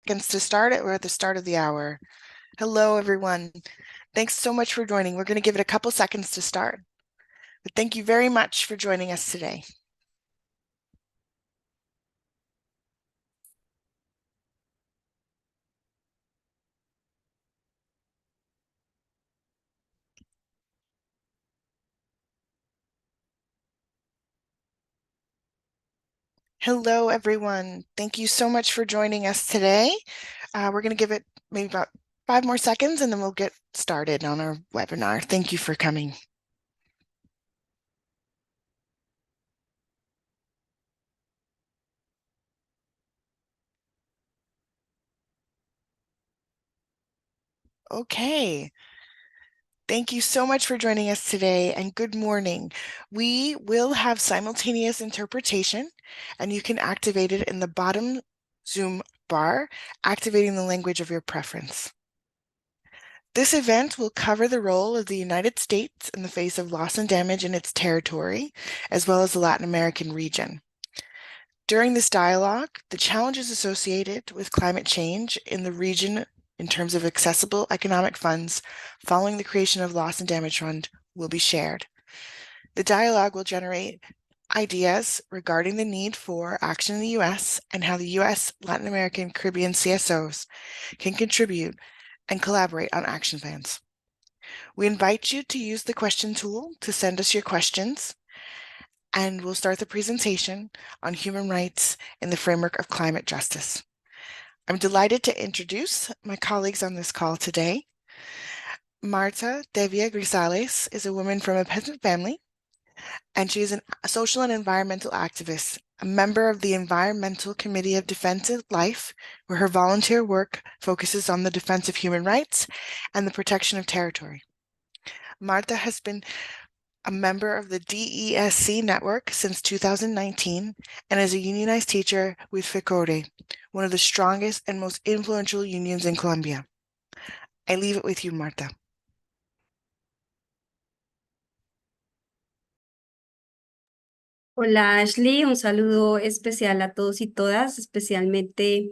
seconds to start it. We're at the start of the hour. Hello, everyone. Thanks so much for joining. We're going to give it a couple seconds to start. But thank you very much for joining us today. Hello, everyone. Thank you so much for joining us today. We're going to give it maybe about 5 more seconds and then we'll get started on our webinar. Thank you for coming. Okay. Thank you so much for joining us today and good morning. We will have simultaneous interpretation and you can activate it in the bottom Zoom bar, activating the language of your preference. This event will cover the role of the United States in the face of loss and damage in its territory, as well as the Latin American region. During this dialogue, the challenges associated with climate change in the region in terms of accessible economic funds following the creation of Loss and Damage Fund will be shared. The dialogue will generate ideas regarding the need for action in the U.S. and how the U.S., Latin American, Caribbean CSOs can contribute and collaborate on action plans. We invite you to use the question tool to send us your questions, and we'll start the presentation on human rights in the framework of climate justice. I'm delighted to introduce my colleagues on this call today. Marta Devia Grisales is a woman from a peasant family, and she is a social and environmental activist, a member of the Environmental Committee of Defense of Life, where her volunteer work focuses on the defense of human rights and the protection of territory. Marta has been a member of the DESC network since 2019 and is a unionized teacher with FECODE, one of the strongest and most influential unions in Colombia. I leave it with you, Marta. Hola Ashley, un saludo especial a todos y todas, especialmente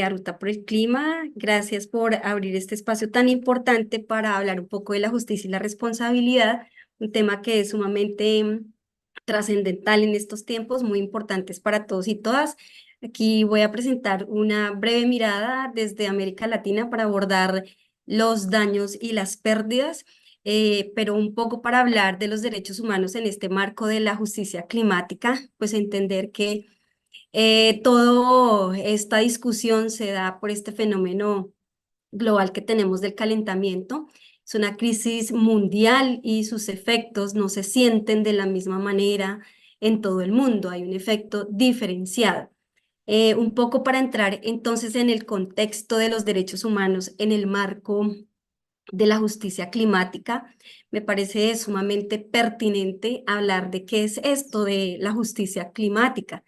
a Ruta por el Clima. Gracias por abrir este espacio tan importante para hablar un poco de la justicia y la responsabilidad, un tema que es sumamente trascendental en estos tiempos, muy importantes para todos y todas. Aquí voy a presentar una breve mirada desde América Latina para abordar los daños y las pérdidas, pero un poco para hablar de los derechos humanos en este marco de la justicia climática, pues entender que toda esta discusión se da por este fenómeno global que tenemos del calentamiento. Es una crisis mundial y sus efectos no se sienten de la misma manera en todo el mundo. Hay un efecto diferenciado. Un poco para entrar entonces en el contexto de los derechos humanos en el marco de la justicia climática, me parece sumamente pertinente hablar de qué es esto de la justicia climática.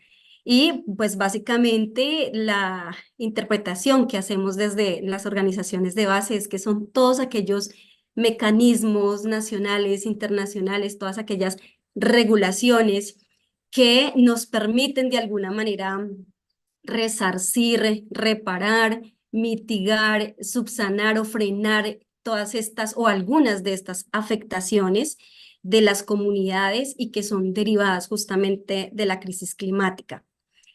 Y pues básicamente la interpretación que hacemos desde las organizaciones de base es que son todos aquellos mecanismos nacionales, internacionales, todas aquellas regulaciones que nos permiten de alguna manera resarcir, reparar, mitigar, subsanar o frenar todas estas o algunas de estas afectaciones de las comunidades y que son derivadas justamente de la crisis climática.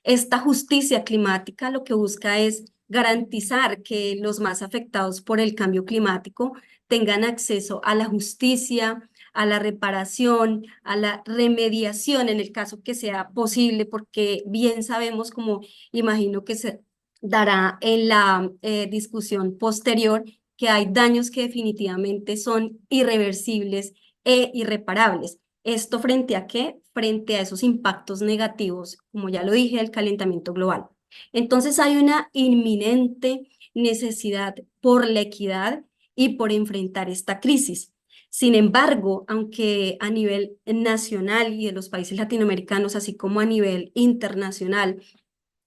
Esta justicia climática lo que busca es garantizar que los más afectados por el cambio climático tengan acceso a la justicia, a la reparación, a la remediación en el caso que sea posible, porque bien sabemos, como imagino que se dará en la discusión posterior, que hay daños que definitivamente son irreversibles e irreparables. ¿Esto frente a qué? Frente a esos impactos negativos, como ya lo dije, del calentamiento global. Entonces hay una inminente necesidad por la equidad y por enfrentar esta crisis. Sin embargo, aunque a nivel nacional y de los países latinoamericanos, así como a nivel internacional,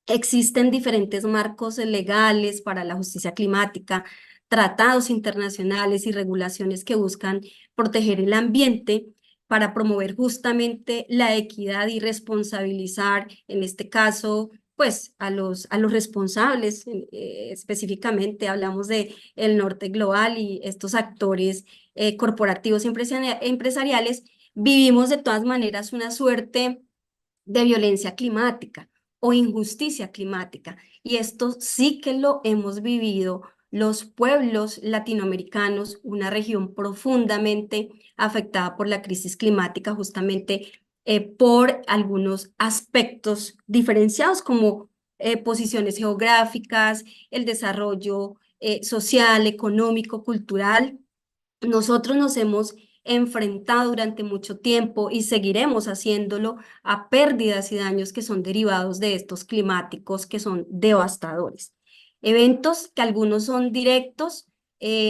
existen diferentes marcos legales para la justicia climática, tratados internacionales y regulaciones que buscan proteger el ambiente para promover justamente la equidad y responsabilizar, en este caso, pues a los responsables, específicamente hablamos de el norte global y estos actores corporativos empresariales, vivimos de todas maneras una suerte de violencia climática o injusticia climática. Y esto sí que lo hemos vivido los pueblos latinoamericanos, una región profundamente afectada por la crisis climática, justamente por algunos aspectos diferenciados como posiciones geográficas, el desarrollo social, económico, cultural. Nosotros nos hemos enfrentado durante mucho tiempo y seguiremos haciéndolo a pérdidas y daños que son derivados de estos climáticos que son devastadores. Eventos que algunos son directos,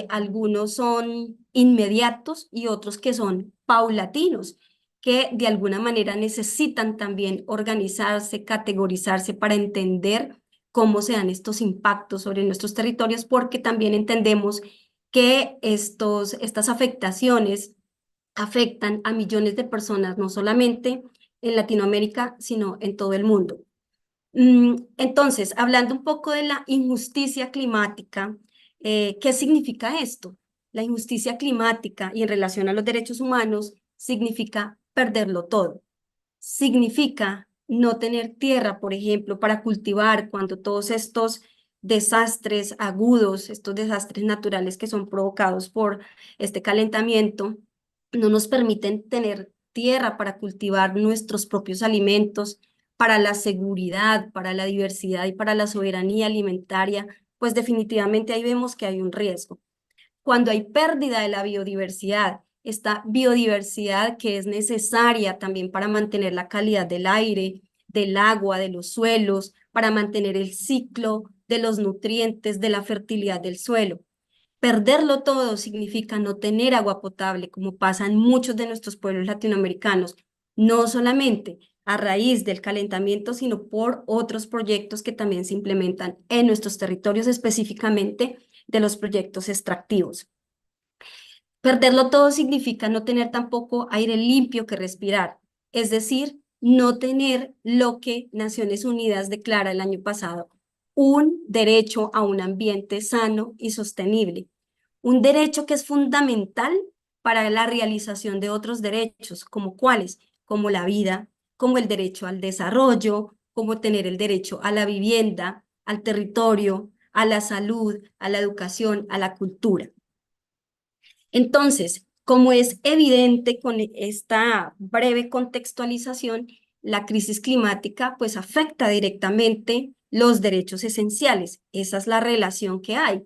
algunos son inmediatos y otros que son paulatinos, que de alguna manera necesitan también organizarse, categorizarse para entender cómo se dan estos impactos sobre nuestros territorios, porque también entendemos que estas afectaciones afectan a millones de personas, no solamente en Latinoamérica, sino en todo el mundo. Entonces, hablando un poco de la injusticia climática, ¿qué significa esto? La injusticia climática y en relación a los derechos humanos significa perderlo todo. Significa no tener tierra, por ejemplo, para cultivar cuando todos estos desastres agudos, estos desastres naturales que son provocados por este calentamiento, no nos permiten tener tierra para cultivar nuestros propios alimentos, para la seguridad, para la diversidad y para la soberanía alimentaria, pues definitivamente ahí vemos que hay un riesgo. Cuando hay pérdida de la biodiversidad, esta biodiversidad que es necesaria también para mantener la calidad del aire, del agua, de los suelos, para mantener el ciclo de los nutrientes, de la fertilidad del suelo. Perderlo todo significa no tener agua potable, como pasa en muchos de nuestros pueblos latinoamericanos, no solamente a raíz del calentamiento, sino por otros proyectos que también se implementan en nuestros territorios, específicamente de los proyectos extractivos. Perderlo todo significa no tener tampoco aire limpio que respirar, es decir, no tener lo que Naciones Unidas declara el año pasado, un derecho a un ambiente sano y sostenible, un derecho que es fundamental para la realización de otros derechos, como cuáles, como la vida, como el derecho al desarrollo, como tener el derecho a la vivienda, al territorio, a la salud, a la educación, a la cultura. Entonces, como es evidente con esta breve contextualización, la crisis climática pues afecta directamente los derechos esenciales. Esa es la relación que hay,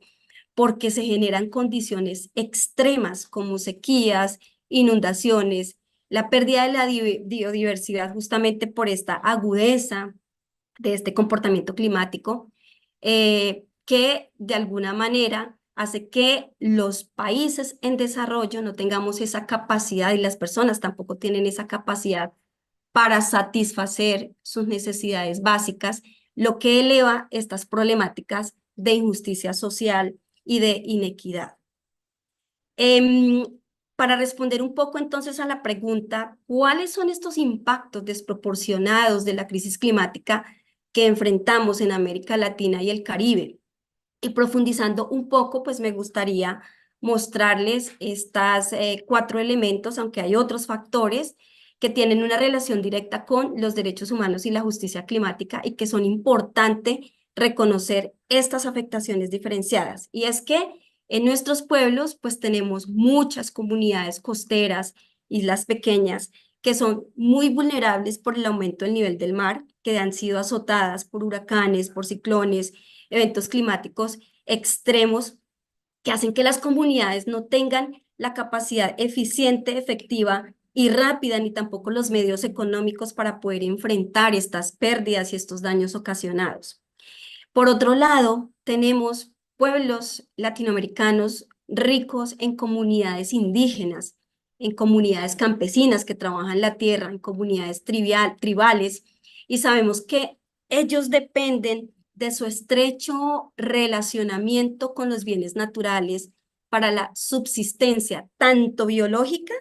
porque se generan condiciones extremas como sequías, inundaciones, la pérdida de la biodiversidad justamente por esta agudeza de este comportamiento climático, que de alguna manera hace que los países en desarrollo no tengamos esa capacidad y las personas tampoco tienen esa capacidad para satisfacer sus necesidades básicas, lo que eleva estas problemáticas de injusticia social y de inequidad. Em, para responder un poco entonces a la pregunta, ¿cuáles son estos impactos desproporcionados de la crisis climática que enfrentamos en América Latina y el Caribe? Y profundizando un poco, pues me gustaría mostrarles estas cuatro elementos, aunque hay otros factores que tienen una relación directa con los derechos humanos y la justicia climática y que son importantes reconocer estas afectaciones diferenciadas. Y es que en nuestros pueblos, pues tenemos muchas comunidades costeras, islas pequeñas, que son muy vulnerables por el aumento del nivel del mar, que han sido azotadas por huracanes, por ciclones, eventos climáticos extremos que hacen que las comunidades no tengan la capacidad eficiente, efectiva y rápida, ni tampoco los medios económicos para poder enfrentar estas pérdidas y estos daños ocasionados. Por otro lado, tenemos pueblos latinoamericanos ricos en comunidades indígenas, en comunidades campesinas que trabajan la tierra, en comunidades tribales, y sabemos que ellos dependen de su estrecho relacionamiento con los bienes naturales para la subsistencia tanto biológica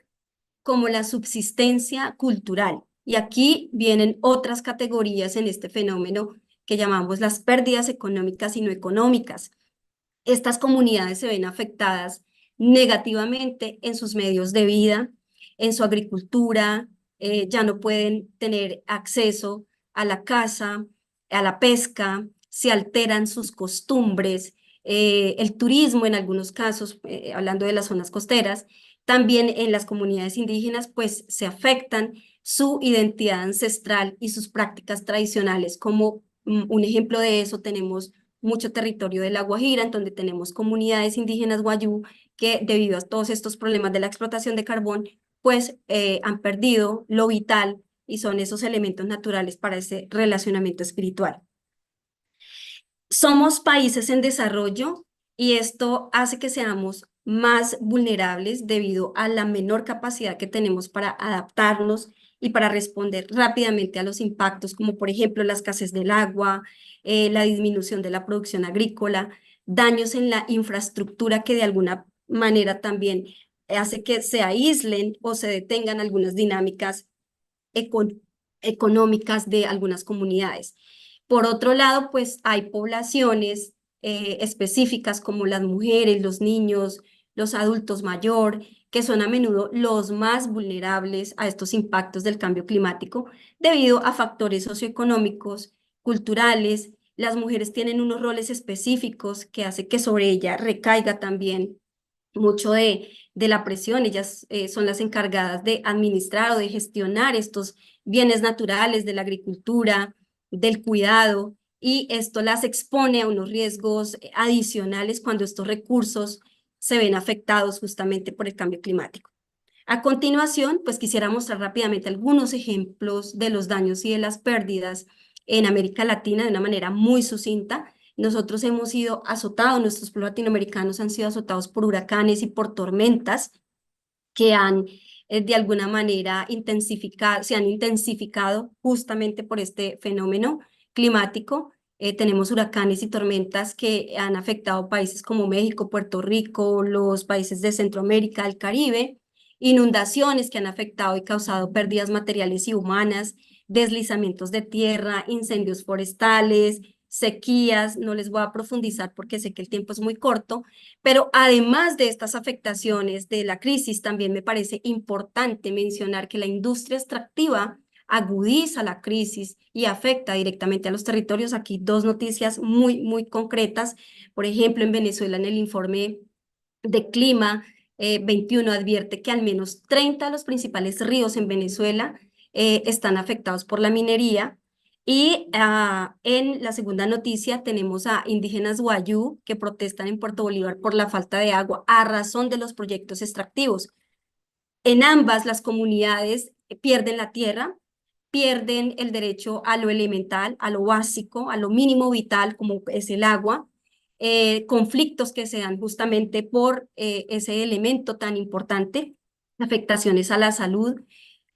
como la subsistencia cultural. Y aquí vienen otras categorías en este fenómeno que llamamos las pérdidas económicas y no económicas. Estas comunidades se ven afectadas negativamente en sus medios de vida, en su agricultura, ya no pueden tener acceso a la caza, a la pesca, se alteran sus costumbres, el turismo en algunos casos, hablando de las zonas costeras, también en las comunidades indígenas, pues se afectan su identidad ancestral y sus prácticas tradicionales. Como un ejemplo de eso tenemos mucho territorio de La Guajira, en donde tenemos comunidades indígenas guayú que debido a todos estos problemas de la explotación de carbón, pues han perdido lo vital y son esos elementos naturales para ese relacionamiento espiritual. Somos países en desarrollo y esto hace que seamos más vulnerables debido a la menor capacidad que tenemos para adaptarnos y para responder rápidamente a los impactos, como por ejemplo la escasez del agua, la disminución de la producción agrícola, daños en la infraestructura que de alguna manera también hace que se aíslen o se detengan algunas dinámicas econ económicas de algunas comunidades. Por otro lado, pues hay poblaciones específicas como las mujeres, los niños, los adultos mayor, que son a menudo los más vulnerables a estos impactos del cambio climático debido a factores socioeconómicos, culturales. Las mujeres tienen unos roles específicos que hace que sobre ella recaiga también mucho de la presión. Ellas son las encargadas de administrar o de gestionar estos bienes naturales de la agricultura, del cuidado, y esto las expone a unos riesgos adicionales cuando estos recursos se ven afectados justamente por el cambio climático. A continuación, pues quisiera mostrar rápidamente algunos ejemplos de los daños y de las pérdidas en América Latina de una manera muy sucinta. Nosotros hemos sido azotados, nuestros pueblos latinoamericanos han sido azotados por huracanes y por tormentas que han de alguna manera se han intensificado justamente por este fenómeno climático. Tenemos huracanes y tormentas que han afectado países como México, Puerto Rico, los países de Centroamérica, el Caribe, inundaciones que han afectado y causado pérdidas materiales y humanas, deslizamientos de tierra, incendios forestales, sequías. No les voy a profundizar porque sé que el tiempo es muy corto, pero además de estas afectaciones de la crisis, también me parece importante mencionar que la industria extractiva agudiza la crisis y afecta directamente a los territorios. Aquí dos noticias muy concretas. Por ejemplo, en Venezuela, en el informe de Clima 21 advierte que al menos 30 de los principales ríos en Venezuela están afectados por la minería. Y en la segunda noticia tenemos a indígenas guayú que protestan en Puerto Bolívar por la falta de agua a razón de los proyectos extractivos. En ambas, las comunidades pierden la tierra, pierden el derecho a lo elemental, a lo básico, a lo mínimo vital, como es el agua, conflictos que se dan justamente por ese elemento tan importante, afectaciones a la salud,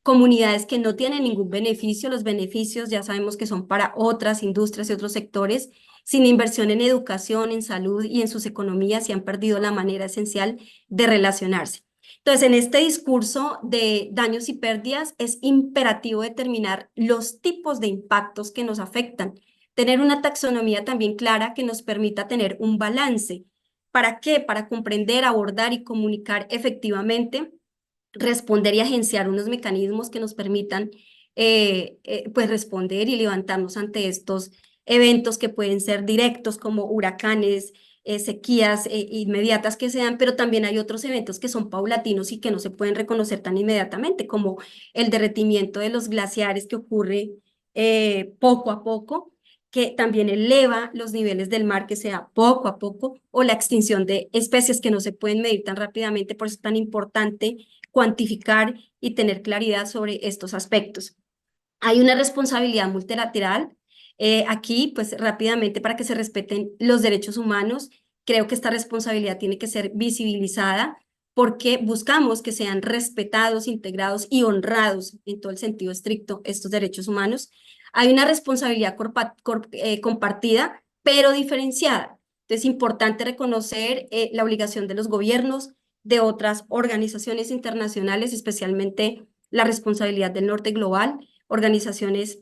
comunidades que no tienen ningún beneficio. Los beneficios ya sabemos que son para otras industrias y otros sectores, sin inversión en educación, en salud y en sus economías, y han perdido la manera esencial de relacionarse. Entonces, en este discurso de daños y pérdidas es imperativo determinar los tipos de impactos que nos afectan, tener una taxonomía también clara que nos permita tener un balance. ¿Para qué? Para comprender, abordar y comunicar efectivamente, responder y agenciar unos mecanismos que nos permitan pues responder y levantarnos ante estos eventos que pueden ser directos como huracanes, sequías inmediatas que sean, pero también hay otros eventos que son paulatinos y que no se pueden reconocer tan inmediatamente, como el derretimiento de los glaciares que ocurre poco a poco, que también eleva los niveles del mar, que sea poco a poco, o la extinción de especies que no se pueden medir tan rápidamente. Por eso es tan importante cuantificar y tener claridad sobre estos aspectos. Hay una responsabilidad multilateral aquí, pues rápidamente, para que se respeten los derechos humanos. Creo que esta responsabilidad tiene que ser visibilizada porque buscamos que sean respetados, integrados y honrados en todo el sentido estricto estos derechos humanos. Hay una responsabilidad compartida, pero diferenciada. Entonces, es importante reconocer la obligación de los gobiernos, de otras organizaciones internacionales, especialmente la responsabilidad del norte global, organizaciones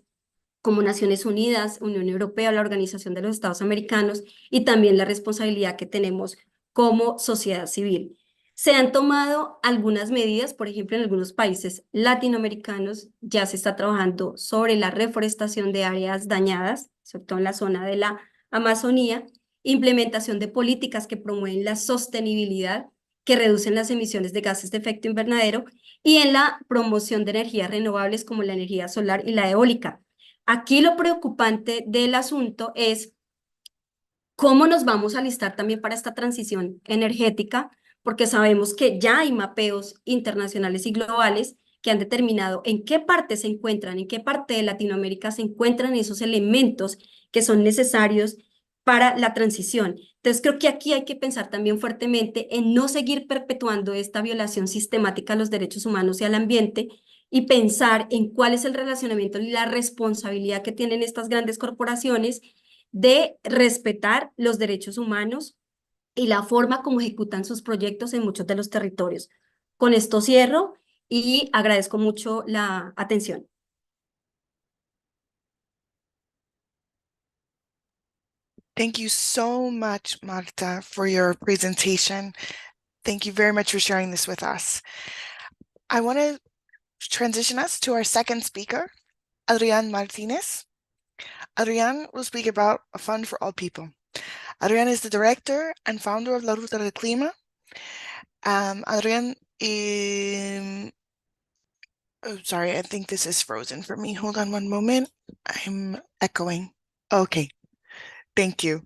como Naciones Unidas, Unión Europea, la Organización de los Estados Americanos y también la responsabilidad que tenemos como sociedad civil. Se han tomado algunas medidas, por ejemplo, en algunos países latinoamericanos ya se está trabajando sobre la reforestación de áreas dañadas, sobre todo en la zona de la Amazonía, implementación de políticas que promueven la sostenibilidad, que reducen las emisiones de gases de efecto invernadero y en la promoción de energías renovables como la energía solar y la eólica. Aquí lo preocupante del asunto es cómo nos vamos a alistar también para esta transición energética, porque sabemos que ya hay mapeos internacionales y globales que han determinado en qué parte se encuentran, en qué parte de Latinoamérica se encuentran esos elementos que son necesarios para la transición. Entonces, creo que aquí hay que pensar también fuertemente en no seguir perpetuando esta violación sistemática a los derechos humanos y al ambiente y pensar en cuál es el relacionamiento y la responsabilidad que tienen estas grandes corporaciones de respetar los derechos humanos y la forma como ejecutan sus proyectos en muchos de los territorios. Con esto cierro y agradezco mucho la atención. Thank you so much, Marta, for your presentation. Thank you very much for sharing this with us. I want to transition us to our second speaker, Adrián Martinez. Adrián will speak about a fund for all people. Adrián is the director and founder of La Ruta de Clima. Adrián, oh, sorry, I think this is frozen for me. Hold on one moment. I'm echoing. Okay, thank you.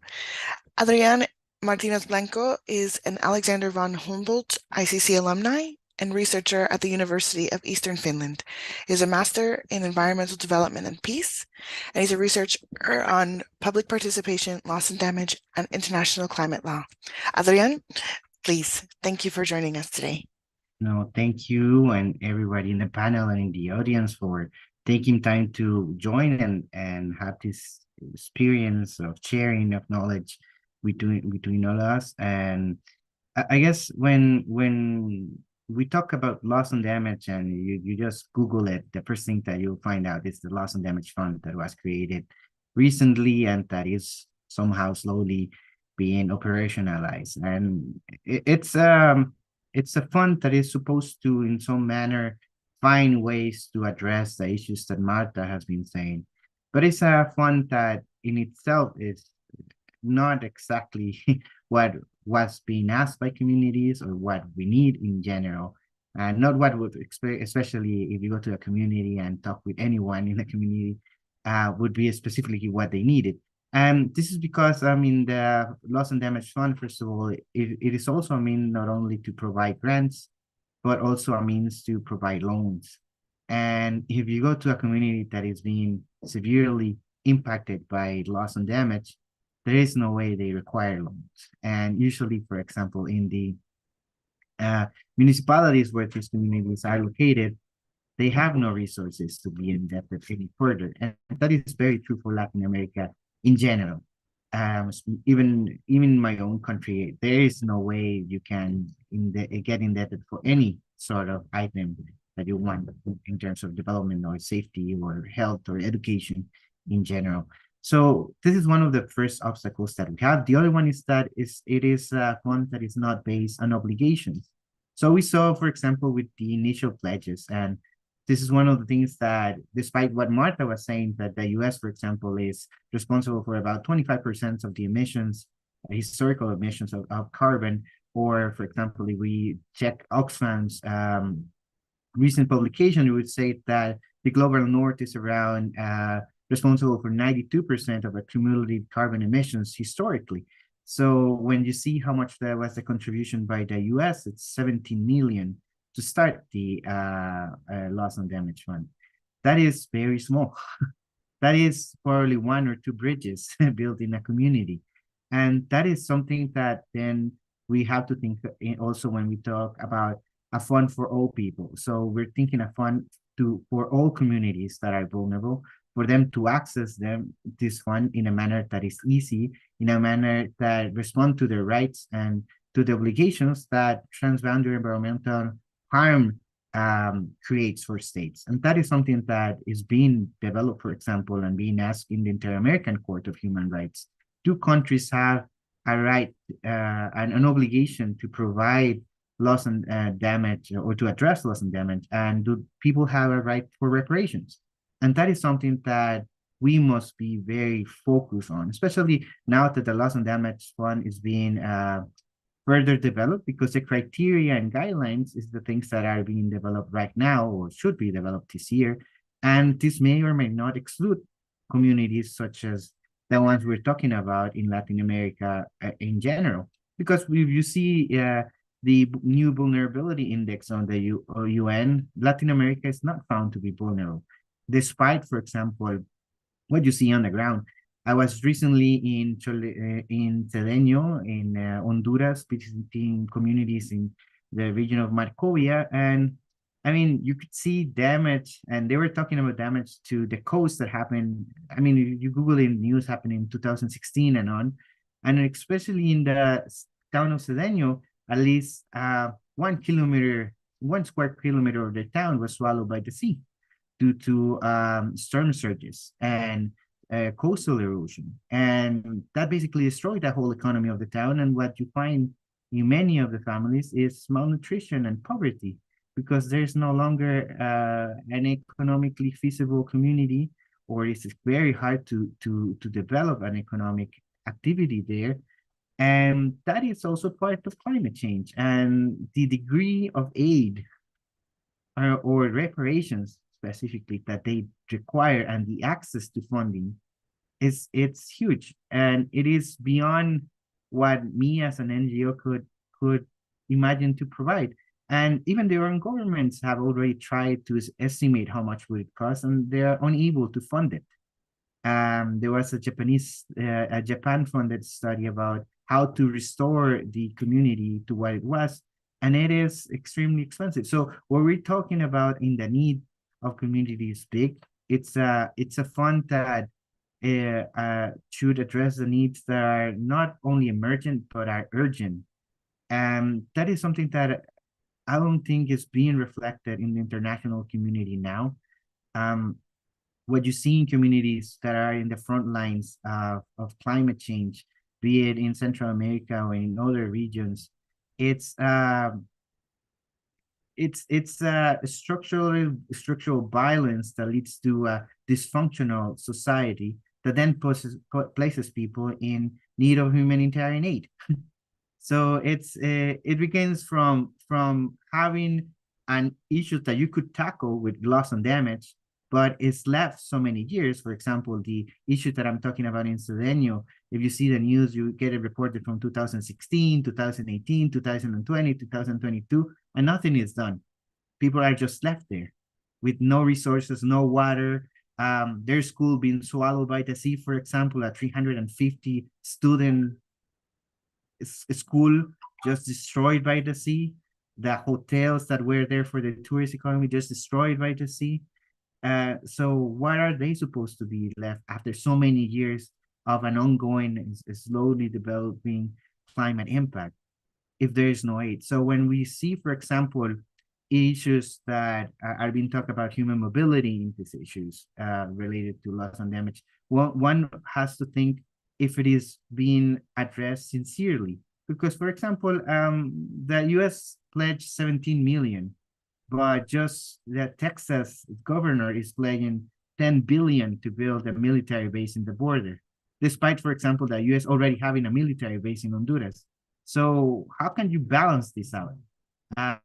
Adrián Martinez Blanco is an Alexander von Humboldt ICC alumni and researcher at the University of Eastern Finland. He is a master in environmental development and peace, and he's a researcher on public participation, loss and damage, and international climate law. Adrián, please, thank you for joining us today. No, thank you and everybody in the panel and in the audience for taking time to join and have this experience of sharing of knowledge between all of us. And I guess when we talk about loss and damage and you just Google it, the first thing that you'll find out is the loss and damage fund that was created recently and that is somehow slowly being operationalized. And it's a fund that is supposed to, in some manner, find ways to address the issues that Marta has been saying. But it's a fund that in itself is not exactly what was being asked by communities or what we need in general. And not what would expect, especially if you go to a community and talk with anyone in the community, would be specifically what they needed. And this is because, I mean, the loss and damage fund, first of all, it is also a mean not only to provide grants, but also a means to provide loans. And if you go to a community that is being severely impacted by loss and damage, there is no way they require loans. And usually, for example, in the municipalities where these communities are located, they have no resources to be indebted any further. And that is very true for Latin America in general. Even in my own country, there is no way you can get indebted for any sort of item that you want in terms of development or safety or health or education in general. So this is one of the first obstacles that we have. The other one is that it is a fund that is not based on obligations. So we saw, for example, with the initial pledges, and this is one of the things that, despite what Marta was saying, that the US, for example, is responsible for about 25% of the emissions, historical emissions of carbon, or, for example, if we check Oxfam's recent publication, it would say that the global north is around responsible for 92% of our cumulative carbon emissions historically. So when you see how much that was the contribution by the US, it's 17 million to start the loss and damage fund. That is very small. That is probably one or two bridges built in a community. And that is something that then we have to think also when we talk about a fund for all people. So we're thinking a fund for all communities that are vulnerable, for them to access this fund in a manner that is easy, in a manner that respond to their rights and to the obligations that transboundary environmental harm creates for states. And that is something that is being developed, for example, and being asked in the Inter-American Court of Human Rights. Do countries have a right and an obligation to provide loss and damage, or to address loss and damage? And do people have a right for reparations? And that is something that we must be very focused on, especially now that the loss and damage fund is being further developed, because the criteria and guidelines is the things that are being developed right now or should be developed this year. And this may or may not exclude communities such as the ones we're talking about in Latin America in general. Because if you see the new vulnerability index on the UN, Latin America is not found to be vulnerable, despite, for example, what you see on the ground. I was recently in Cedeño, in Honduras, visiting communities in the region of Marcovia, and I mean, you could see damage, and they were talking about damage to the coast that happened. I mean, you Google in news happened in 2016 and on, and especially in the town of Cedeño, at least 1 square kilometer of the town was swallowed by the sea due to storm surges and coastal erosion. And that basically destroyed the whole economy of the town. And what you find in many of the families is malnutrition and poverty, because there's no longer an economically feasible community, or it's very hard to develop an economic activity there. And that is also part of climate change. And the degree of aid or reparations specifically that they require, and the access to funding it's huge, and it is beyond what me as an NGO could imagine to provide. And even their own governments have already tried to estimate how much would it cost, and they are unable to fund it. There was a Japan-funded study about how to restore the community to what it was, and it is extremely expensive. So what we're talking about in the need of community is big. It's a fund that should address the needs that are not only emergent but are urgent. And that is something that I don't think is being reflected in the international community now. What you see in communities that are in the front lines of climate change, be it in Central America or in other regions, it's structural violence that leads to a dysfunctional society that then places people in need of humanitarian aid. So it begins from having an issue that you could tackle with loss and damage, but it's left so many years. For example, the issue that I'm talking about in Cedeño, if you see the news, you get it reported from 2016, 2018, 2020, 2022, and nothing is done. People are just left there with no resources, no water. Their school being swallowed by the sea, for example, a 350 student school just destroyed by the sea. The hotels that were there for the tourist economy just destroyed by the sea. So what are they supposed to be left after so many years of an ongoing, slowly developing climate impact if there is no aid? So when we see, for example, issues that are being talked about, human mobility in these issues related to loss and damage, one has to think if it is being addressed sincerely. Because, for example, the US pledged 17 million, but just the Texas governor is pledging 10 billion to build a military base in the border, despite, for example, the US already having a military base in Honduras. So how can you balance this out? How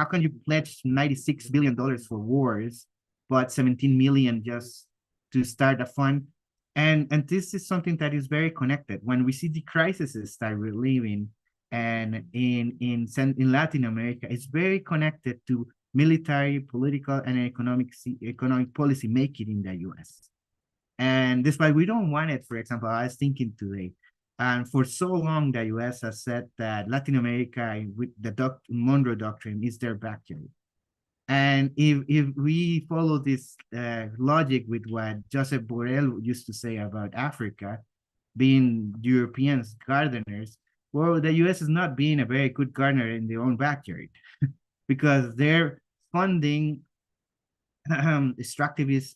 can you pledge $96 billion for wars, but 17 million just to start a fund? And this is something that is very connected. When we see the crises that we're living and in Latin America, it's very connected to military, political, and economic policy making in the US. And despite we don't want it, for example, I was thinking today, and for so long, the US has said that Latin America, with the Monroe Doctrine, is their backyard. And if we follow this logic with what Joseph Borrell used to say about Africa, being Europeans gardeners, well, the US is not being a very good gardener in their own backyard. because they're funding extractivist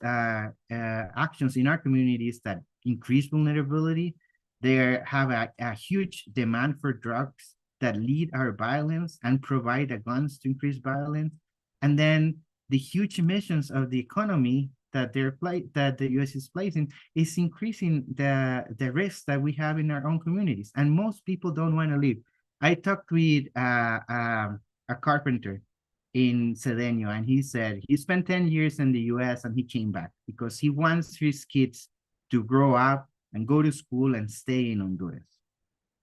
actions in our communities that increase vulnerability. They have a huge demand for drugs that lead our violence and provide the guns to increase violence. And then the huge emissions of the economy that that the US is placing is increasing the risks that we have in our own communities. And most people don't want to leave. I talked with a carpenter in Cedeño, and he said he spent 10 years in the US and he came back because he wants his kids to grow up and go to school and stay in Honduras.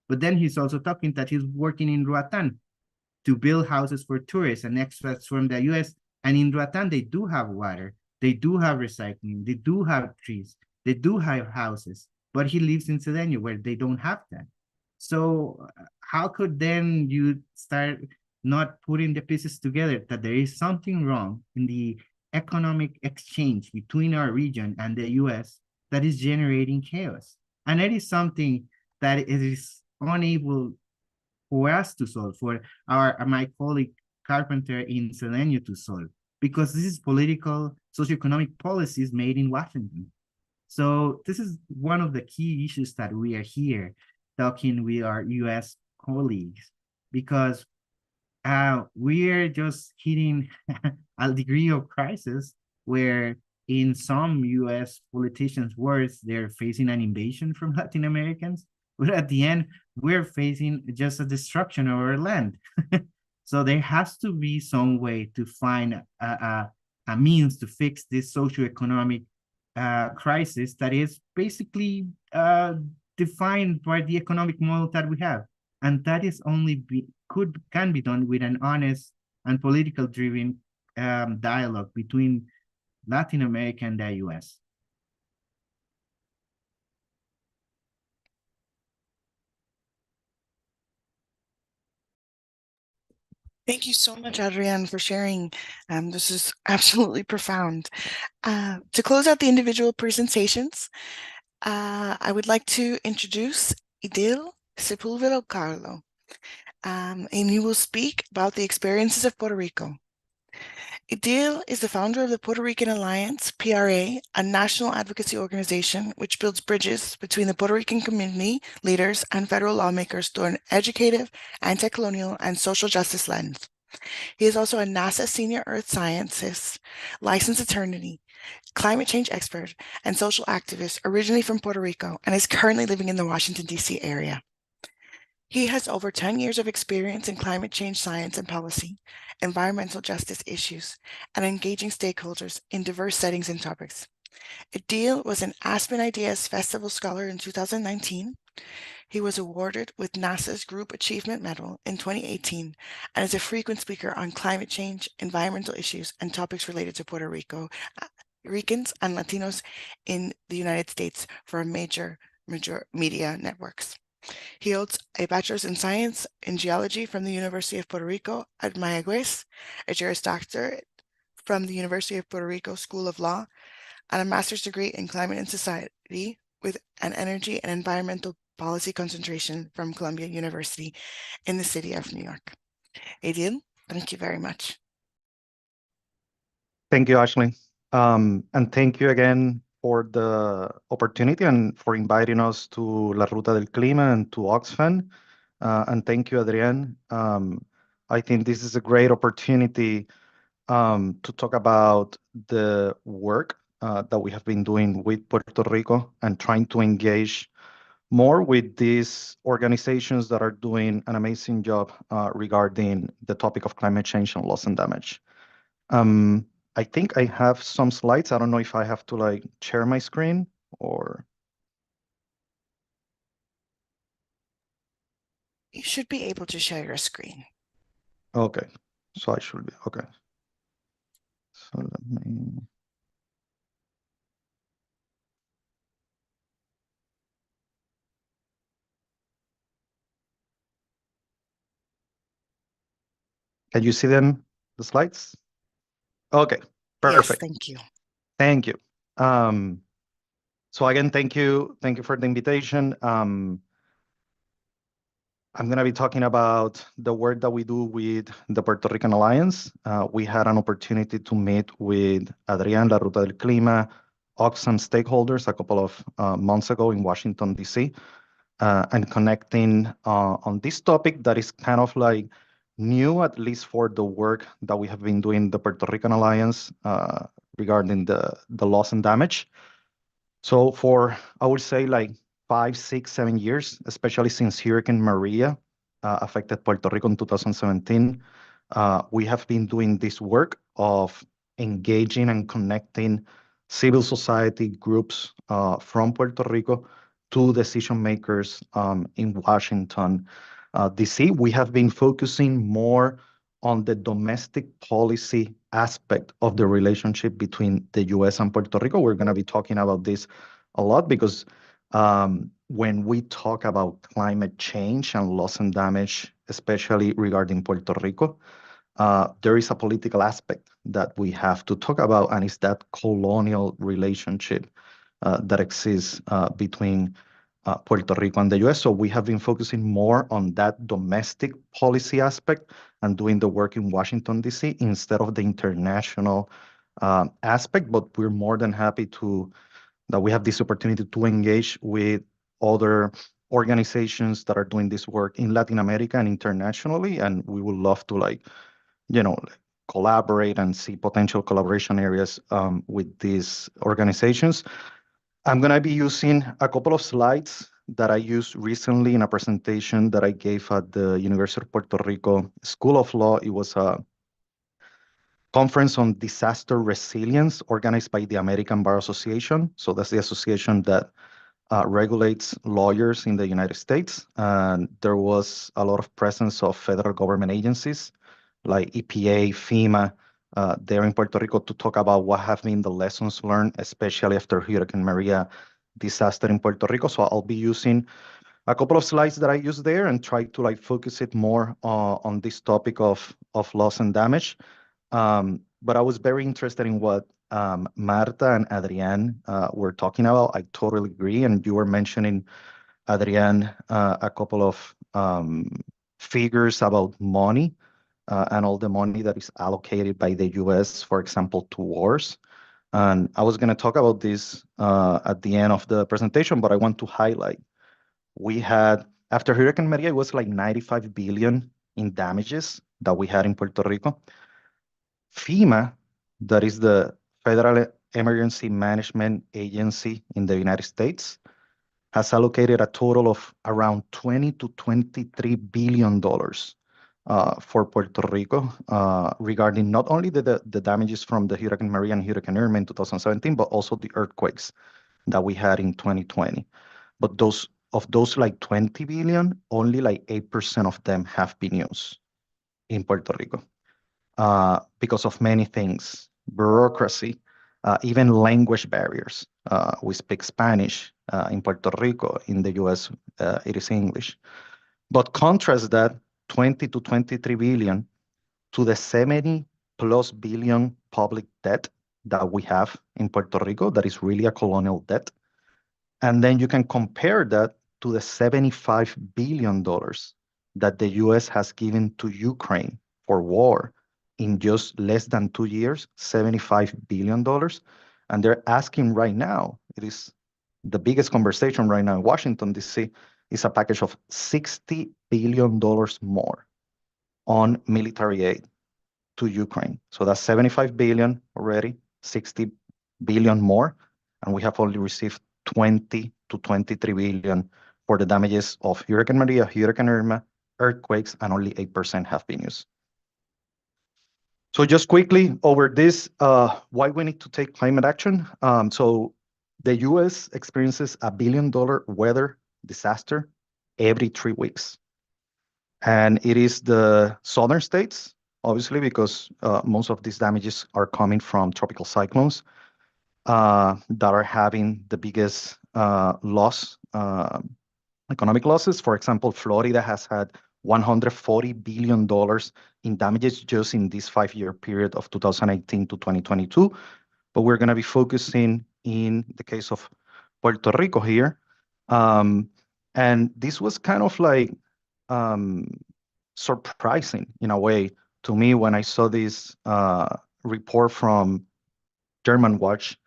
But then he's also talking that he's working in Ruta to build houses for tourists and expats from the US. And in Ruta, they do have water, they do have recycling, they do have trees, they do have houses, but he lives in Cedeño where they don't have that. So how could then you start not putting the pieces together that there is something wrong in the economic exchange between our region and the US that is generating chaos? And that is something that it is unable for us to solve, for my colleague Carpenter in Cedeño to solve, because this is political, socioeconomic policies made in Washington. So this is one of the key issues that we are here talking with our US colleagues, because we're just hitting a degree of crisis where in some US politicians' words, they're facing an invasion from Latin Americans, but at the end, we're facing just a destruction of our land. So there has to be some way to find a means to fix this socioeconomic crisis that is basically defined by the economic model that we have. And that is only can be done with an honest and political driven dialogue between Latin America and the US. Thank you so much, Adrienne, for sharing. This is absolutely profound. To close out the individual presentations, I would like to introduce Idil Sepulveda Carlo, and he will speak about the experiences of Puerto Rico. Idil is the founder of the Puerto Rican Alliance, PRA, a national advocacy organization which builds bridges between the Puerto Rican community leaders and federal lawmakers through an educative, anti-colonial, and social justice lens. He is also a NASA senior earth scientist, licensed attorney, climate change expert, and social activist originally from Puerto Rico and is currently living in the Washington, D.C. area. He has over 10 years of experience in climate change science and policy, environmental justice issues, and engaging stakeholders in diverse settings and topics. Idil was an Aspen Ideas Festival Scholar in 2019. He was awarded with NASA's Group Achievement Medal in 2018 and is a frequent speaker on climate change, environmental issues, and topics related to Puerto Ricans and Latinos in the United States for major media networks. He holds a bachelor's in science in geology from the University of Puerto Rico at Mayagüez, a Juris Doctorate from the University of Puerto Rico School of Law, and a master's degree in climate and society with an energy and environmental policy concentration from Columbia University in the city of New York. Idil, thank you very much. Thank you, Ashley. And thank you again for the opportunity and for inviting us to La Ruta del Clima and to Oxfam. And thank you, Adrienne. I think this is a great opportunity to talk about the work that we have been doing with Puerto Rico and trying to engage more with these organizations that are doing an amazing job regarding the topic of climate change and loss and damage. I think I have some slides. I don't know if I have to share my screen or. You should be able to share your screen. Okay, so I should be, okay. So let me. Can you see them, the slides? Okay, perfect. Yes, thank you. Thank you. So again, thank you for the invitation. I'm going to be talking about the work that we do with the Puerto Rican Alliance. We had an opportunity to meet with Adrián, La Ruta del Clima, Oxfam stakeholders a couple of months ago in Washington, D.C., and connecting on this topic that is kind of like new, at least for the work that we have been doing, the Puerto Rican Alliance, regarding the loss and damage. So for, I would say, like 5, 6, 7 years, especially since Hurricane Maria affected Puerto Rico in 2017, we have been doing this work of engaging and connecting civil society groups from Puerto Rico to decision makers in Washington, D.C. We have been focusing more on the domestic policy aspect of the relationship between the U.S. and Puerto Rico. We're going to be talking about this a lot because when we talk about climate change and loss and damage, especially regarding Puerto Rico, there is a political aspect that we have to talk about, and it's that colonial relationship that exists between Puerto Rico and the US. So we have been focusing more on that domestic policy aspect and doing the work in Washington, D.C., instead of the international aspect. But we're more than happy that we have this opportunity to engage with other organizations that are doing this work in Latin America and internationally. And we would love to collaborate and see potential collaboration areas with these organizations. I'm going to be using a couple of slides that I used recently in a presentation that I gave at the University of Puerto Rico School of Law. It was a conference on disaster resilience organized by the American Bar Association. So that's the association that regulates lawyers in the United States. And there was a lot of presence of federal government agencies like EPA, FEMA, there in Puerto Rico to talk about what have been the lessons learned, especially after Hurricane Maria disaster in Puerto Rico. So I'll be using a couple of slides that I used there and try to focus it more on this topic of loss and damage. But I was very interested in what Marta and Adrián were talking about. I totally agree. And you were mentioning, Adrián, a couple of figures about money and all the money that is allocated by the US, for example, to wars. And I was going to talk about this at the end of the presentation, but I want to highlight, we had, after Hurricane Maria, it was like 95 billion in damages that we had in Puerto Rico. FEMA, that is the Federal Emergency Management Agency in the United States, has allocated a total of around $20 to $23 billion for Puerto Rico regarding not only the damages from the Hurricane Maria and Hurricane Irma in 2017, but also the earthquakes that we had in 2020. But those like 20 billion, only like 8% of them have been used in Puerto Rico because of many things, bureaucracy, even language barriers. We speak Spanish in Puerto Rico. In the US, it is English. But contrast that 20 to 23 billion to the 70+ billion public debt that we have in Puerto Rico, that is really a colonial debt. And then you can compare that to the $75 billion that the US has given to Ukraine for war in just less than 2 years, $75 billion. And they're asking right now, it is the biggest conversation right now in Washington, D.C., is a package of $60 billion more on military aid to Ukraine. So that's 75 billion already, 60 billion more, and we have only received 20 to 23 billion for the damages of Hurricane Maria, Hurricane Irma, earthquakes, and only 8% have been used. So just quickly over this, why we need to take climate action. So the US experiences $1 billion weather disaster every 3 weeks. And it is the southern states, obviously, because most of these damages are coming from tropical cyclones that are having the biggest economic losses. For example, Florida has had $140 billion in damages just in this 5-year period of 2018 to 2022. But we're going to be focusing in the case of Puerto Rico here. And this was kind of like surprising in a way to me when I saw this report from German Watch.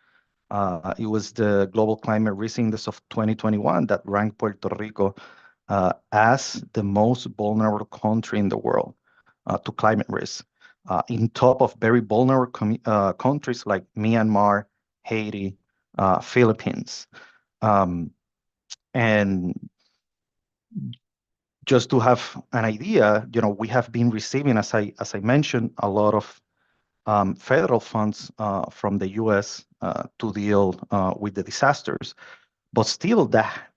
It was the Global Climate Risk Index of 2021 that ranked Puerto Rico as the most vulnerable country in the world to climate risk, in top of very vulnerable countries like Myanmar, Haiti, Philippines. And just to have an idea, we have been receiving, as I mentioned, a lot of federal funds from the U.S. To deal with the disasters, but still that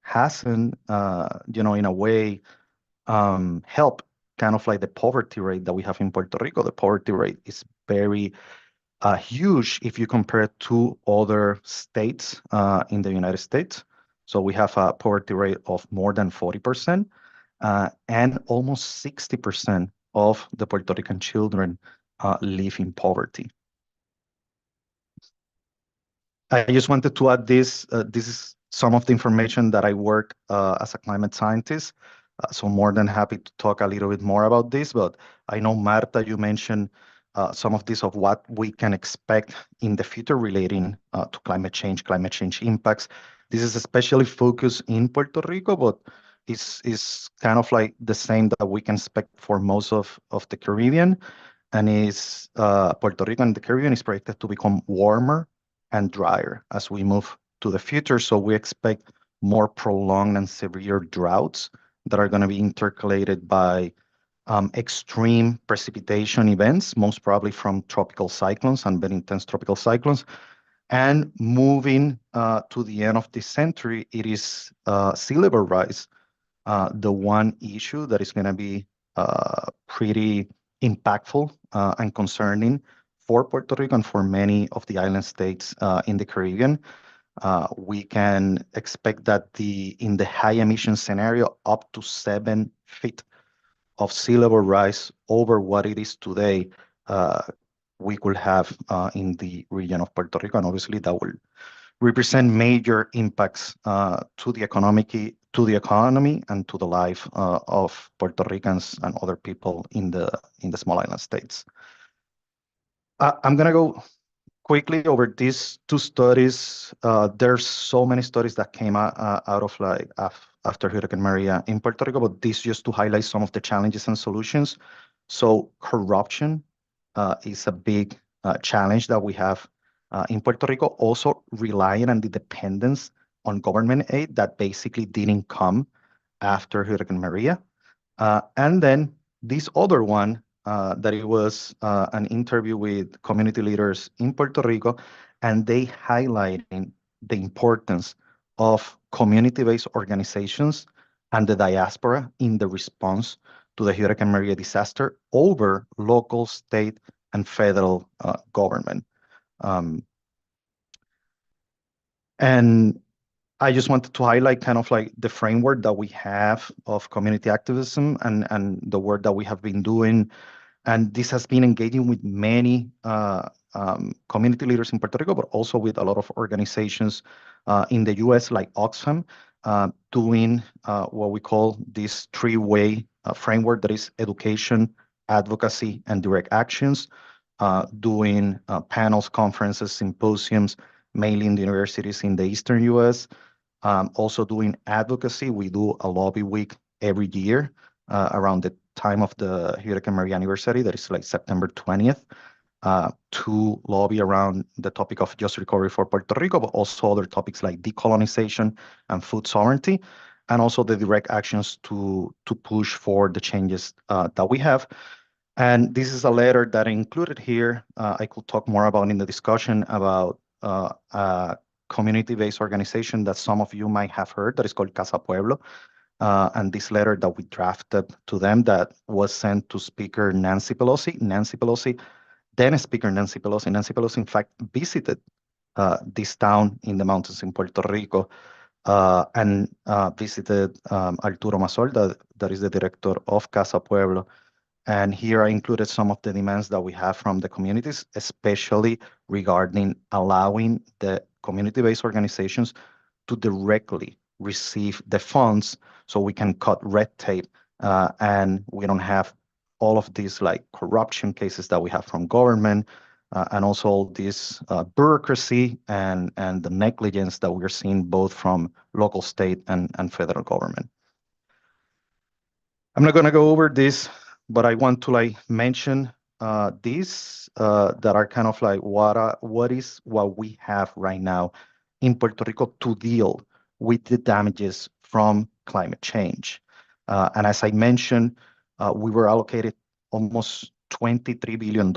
hasn't, in a way, help kind of like the poverty rate that we have in Puerto Rico. The poverty rate is very huge if you compare it to other states in the United States. So we have a poverty rate of more than 40%, and almost 60% of the Puerto Rican children live in poverty. I just wanted to add this. This is some of the information that I work as a climate scientist. So more than happy to talk a little bit more about this, but I know, Marta, you mentioned some of this of what we can expect in the future relating to climate change impacts. This is especially focused in Puerto Rico, but is kind of like the same that we can expect for most of the Caribbean. And is Puerto Rico and the Caribbean is projected to become warmer and drier as we move to the future. So we expect more prolonged and severe droughts that are going to be intercalated by extreme precipitation events, most probably from tropical cyclones and very intense tropical cyclones. And moving to the end of this century, it is sea level rise, the one issue that is going to be pretty impactful and concerning for Puerto Rico and for many of the island states in the Caribbean. We can expect that in the high emission scenario, up to 7 feet of sea level rise over what it is today, we could have in the region of Puerto Rico. And obviously that will represent major impacts to the economy and to the life of Puerto Ricans and other people in the small island states. I'm going to go quickly over these two studies. There's so many studies that came out of like after Hurricane Maria in Puerto Rico, but this just to highlight some of the challenges and solutions. So corruption is a big challenge that we have in Puerto Rico, also relying on the dependence on government aid that basically didn't come after Hurricane Maria. And then this other one, that it was an interview with community leaders in Puerto Rico, and they highlighting the importance of community-based organizations and the diaspora in the response to the Hurricane Maria disaster over local, state, and federal government. And I just wanted to highlight kind of like the framework that we have of community activism and the work that we have been doing. And this has been engaging with many community leaders in Puerto Rico, but also with a lot of organizations in the US, like Oxfam, doing what we call this three-way framework that is education, advocacy, and direct actions, doing panels, conferences, symposiums, mainly in the universities in the Eastern US. Also doing advocacy. We do a lobby week every year around the time of the Hurricane Maria anniversary, that is like September 20th, to lobby around the topic of just recovery for Puerto Rico, but also other topics like decolonization and food sovereignty, and also the direct actions to push for the changes that we have. And this is a letter that I included here. I could talk more about in the discussion about a community-based organization that some of you might have heard that is called Casa Pueblo. And this letter that we drafted to them that was sent to Speaker Nancy Pelosi. Then Speaker Nancy Pelosi, in fact, visited this town in the mountains in Puerto Rico and visited Arturo Masol, that is the director of Casa Pueblo. And here I included some of the demands that we have from the communities, especially regarding allowing the community-based organizations to directly receive the funds so we can cut red tape and we don't have all of these like corruption cases that we have from government, and also all this bureaucracy and the negligence that we're seeing both from local, state, and federal government. I'm not going to go over this, but I want to like mention these that are kind of like what we have right now in Puerto Rico to deal with the damages from climate change. And as I mentioned, we were allocated almost $23 billion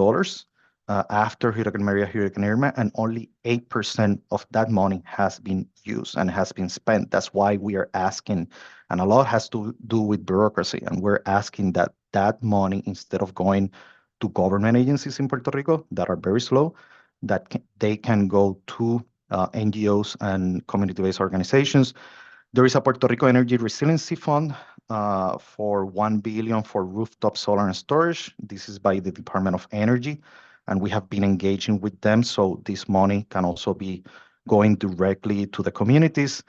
after Hurricane Maria, Hurricane Irma, and only 8% of that money has been used and has been spent. That's why we are asking, and a lot has to do with bureaucracy, and we're asking that that money, instead of going to government agencies in Puerto Rico that are very slow, they can go to NGOs and community-based organizations. There is a Puerto Rico Energy Resiliency Fund for $1 billion for rooftop solar and storage. This is by the Department of Energy, and we have been engaging with them, so this money can also be going directly to the communities.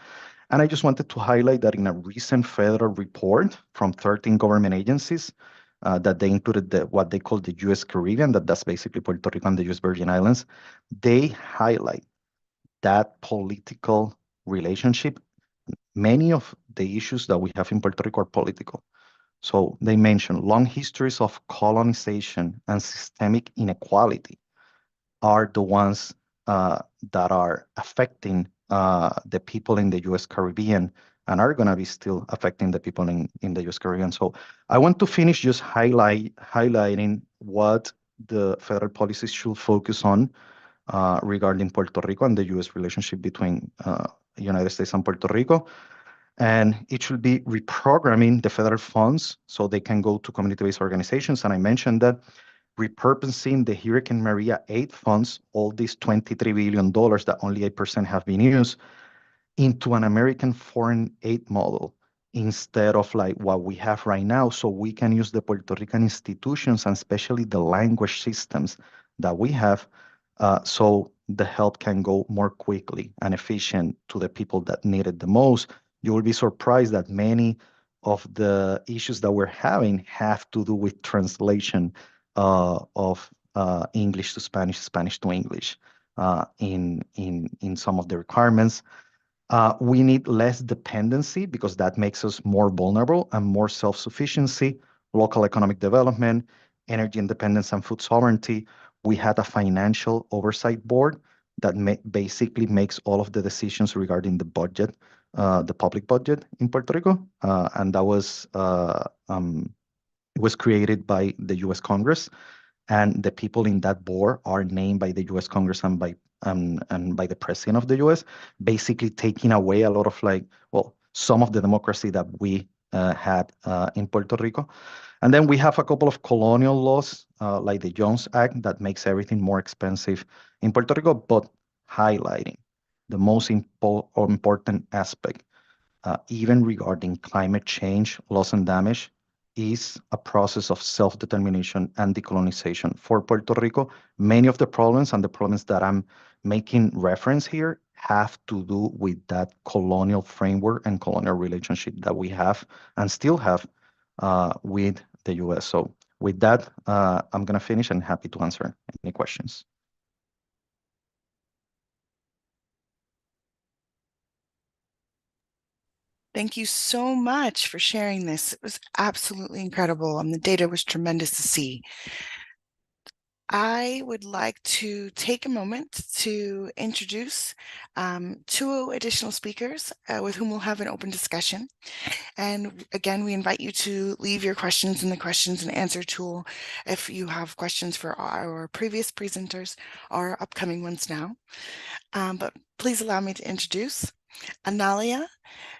And I just wanted to highlight that in a recent federal report from 13 government agencies, that they included what they call the U.S. Caribbean, that's basically Puerto Rico and the U.S. Virgin Islands, they highlight that political relationship. Many of the issues that we have in Puerto Rico are political. So they mention long histories of colonization and systemic inequality are the ones that are affecting the people in the U.S. Caribbean and are going to be still affecting the people in the U.S. Caribbean. So I want to finish just highlighting what the federal policies should focus on regarding Puerto Rico and the U.S. relationship between United States and Puerto Rico. And it should be reprogramming the federal funds so they can go to community-based organizations. And I mentioned that repurposing the Hurricane Maria aid funds, all these $23 billion that only 8% have been used, into an American foreign aid model instead of like what we have right now, so we can use the Puerto Rican institutions and especially the language systems that we have, so the help can go more quickly and efficient to the people that need it the most. You will be surprised that many of the issues that we're having have to do with translation of English to Spanish, Spanish to English in some of the requirements. We need less dependency because that makes us more vulnerable, and more self-sufficiency, local economic development, energy independence, and food sovereignty. We had a financial oversight board that basically makes all of the decisions regarding the budget, the public budget in Puerto Rico, and that was it was created by the U.S. Congress, and the people in that board are named by the U.S. Congress and by the president of the U.S., basically taking away a lot of some of the democracy that we had in Puerto Rico. And then we have a couple of colonial laws, like the Jones Act, that makes everything more expensive in Puerto Rico, but highlighting the most important aspect, even regarding climate change, loss and damage, is a process of self-determination and decolonization for Puerto Rico. Many of the problems and the problems that I'm making reference here have to do with that colonial framework and colonial relationship that we have and still have with the U.S. So with that, I'm going to finish and happy to answer any questions. Thank you so much for sharing this. It was absolutely incredible, and the data was tremendous to see. I would like to take a moment to introduce two additional speakers with whom we'll have an open discussion. And again, we invite you to leave your questions in the questions and answer tool if you have questions for our previous presenters or upcoming ones now. But please allow me to introduce Analia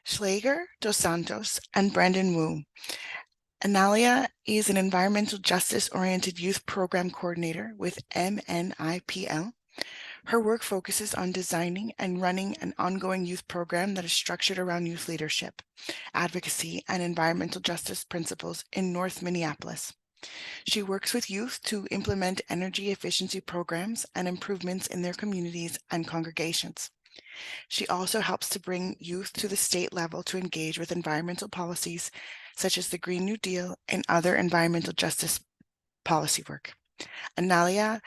Schleger dos Santos and Brandon Wu. Analia is an environmental justice-oriented youth program coordinator with MNIPL. Her work focuses on designing and running an ongoing youth program that is structured around youth leadership, advocacy, and environmental justice principles in North Minneapolis. She works with youth to implement energy efficiency programs and improvements in their communities and congregations. She also helps to bring youth to the state level to engage with environmental policies, such as the Green New Deal and other environmental justice policy work. Analia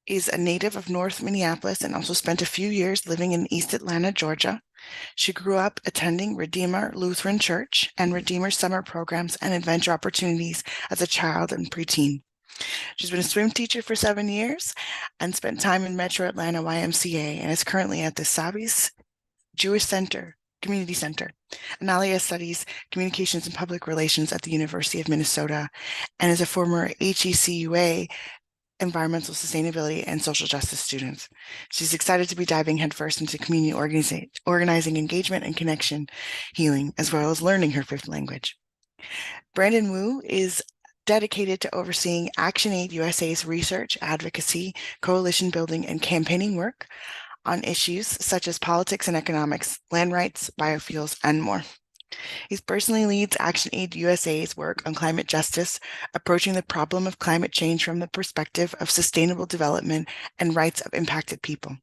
is a native of North Minneapolis and also spent a few years living in East Atlanta, Georgia. She grew up attending Redeemer Lutheran Church and Redeemer summer programs and adventure opportunities as a child and preteen. She's been a swim teacher for 7 years and spent time in Metro Atlanta YMCA and is currently at the Sabis Jewish Center, Community Center. Analia studies communications and public relations at the University of Minnesota and is a former HECUA environmental sustainability and social justice student. She's excited to be diving headfirst into community organizing engagement and connection healing, as well as learning her fifth language. Brandon Wu is dedicated to overseeing ActionAid USA's research, advocacy, coalition building, and campaigning work on issues such as politics and economics, land rights, biofuels, and more. He personally leads ActionAid USA's work on climate justice, approaching the problem of climate change from the perspective of sustainable development and rights of impacted people.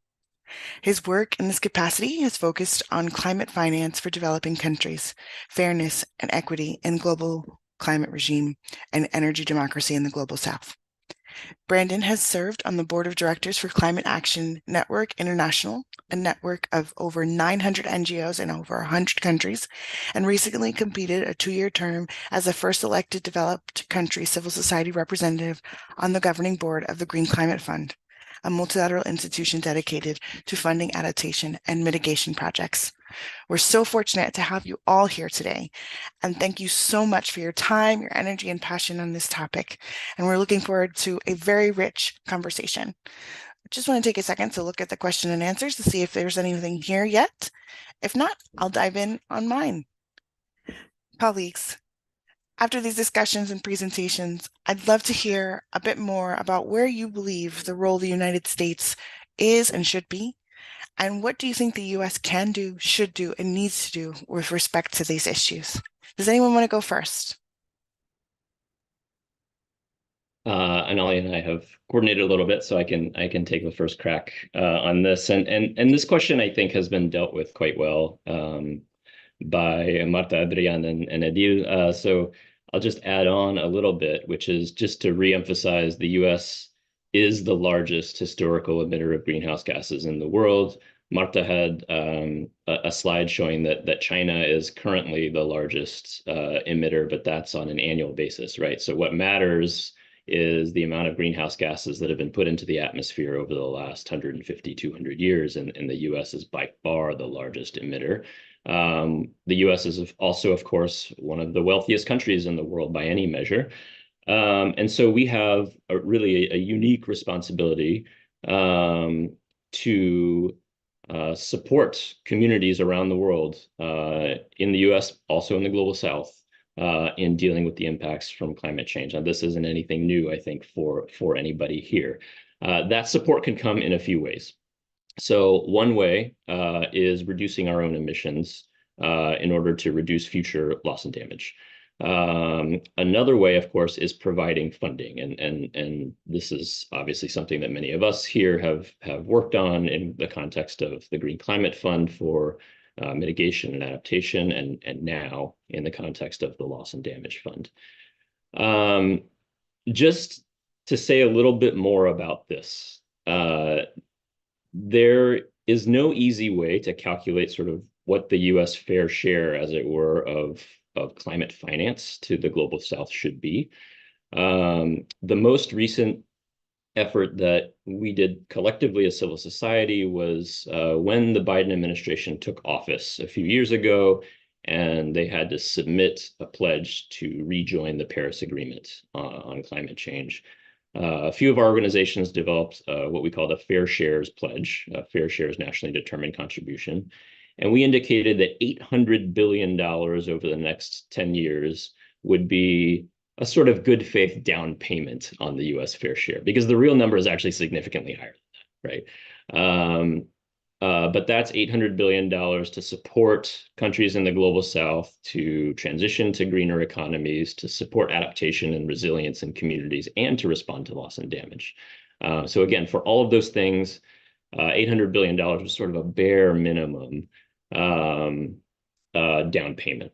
His work in this capacity has focused on climate finance for developing countries, fairness and equity in global climate regime, and energy democracy in the global south. Brandon has served on the board of directors for Climate Action Network International, a network of over 900 NGOs in over 100 countries, and recently completed a 2-year term as the first elected developed country civil society representative on the governing board of the Green Climate Fund, a multilateral institution dedicated to funding adaptation and mitigation projects. We're so fortunate to have you all here today, and thank you so much for your time, your energy, and passion on this topic. And we're looking forward to a very rich conversation. I just want to take a second to look at the question and answers to see if there's anything here yet. If not, I'll dive in on mine. Colleagues, after these discussions and presentations, I'd love to hear a bit more about where you believe the role the United States is and should be, and what do you think the U.S. can do, should do, and needs to do with respect to these issues? Does anyone want to go first? Anali and I have coordinated a little bit, so I can take the first crack on this. And this question, I think, has been dealt with quite well by Marta, Adrian, and Edil. So I'll just add on a little bit, which is just to reemphasize the U.S. is the largest historical emitter of greenhouse gases in the world. Marta had a slide showing that China is currently the largest emitter, but that's on an annual basis, right? So what matters is the amount of greenhouse gases that have been put into the atmosphere over the last 150, 200 years, and the U.S. is by far the largest emitter. The U.S. is also, of course, one of the wealthiest countries in the world by any measure. And so we have really a unique responsibility to support communities around the world, in the U.S., also in the global south, in dealing with the impacts from climate change. Now, this isn't anything new, I think, for anybody here. That support can come in a few ways. So one way is reducing our own emissions in order to reduce future loss and damage. Another way, of course, is providing funding, and this is obviously something that many of us here have worked on in the context of the Green Climate Fund for mitigation and adaptation, and now in the context of the Loss and Damage Fund. Just to say a little bit more about this, there is no easy way to calculate sort of what the U.S. fair share, as it were, of climate finance to the global south should be. The most recent effort that we did collectively as civil society was when the Biden administration took office a few years ago, and they had to submit a pledge to rejoin the Paris Agreement on climate change. A few of our organizations developed what we call the Fair Shares Pledge, Fair Shares Nationally Determined Contribution. And we indicated that $800 billion over the next 10 years would be a sort of good faith down payment on the U.S. fair share, because the real number is actually significantly higher than that, right? But that's $800 billion to support countries in the global south to transition to greener economies, to support adaptation and resilience in communities, and to respond to loss and damage. So again, for all of those things, $800 billion was sort of a bare minimum down payment.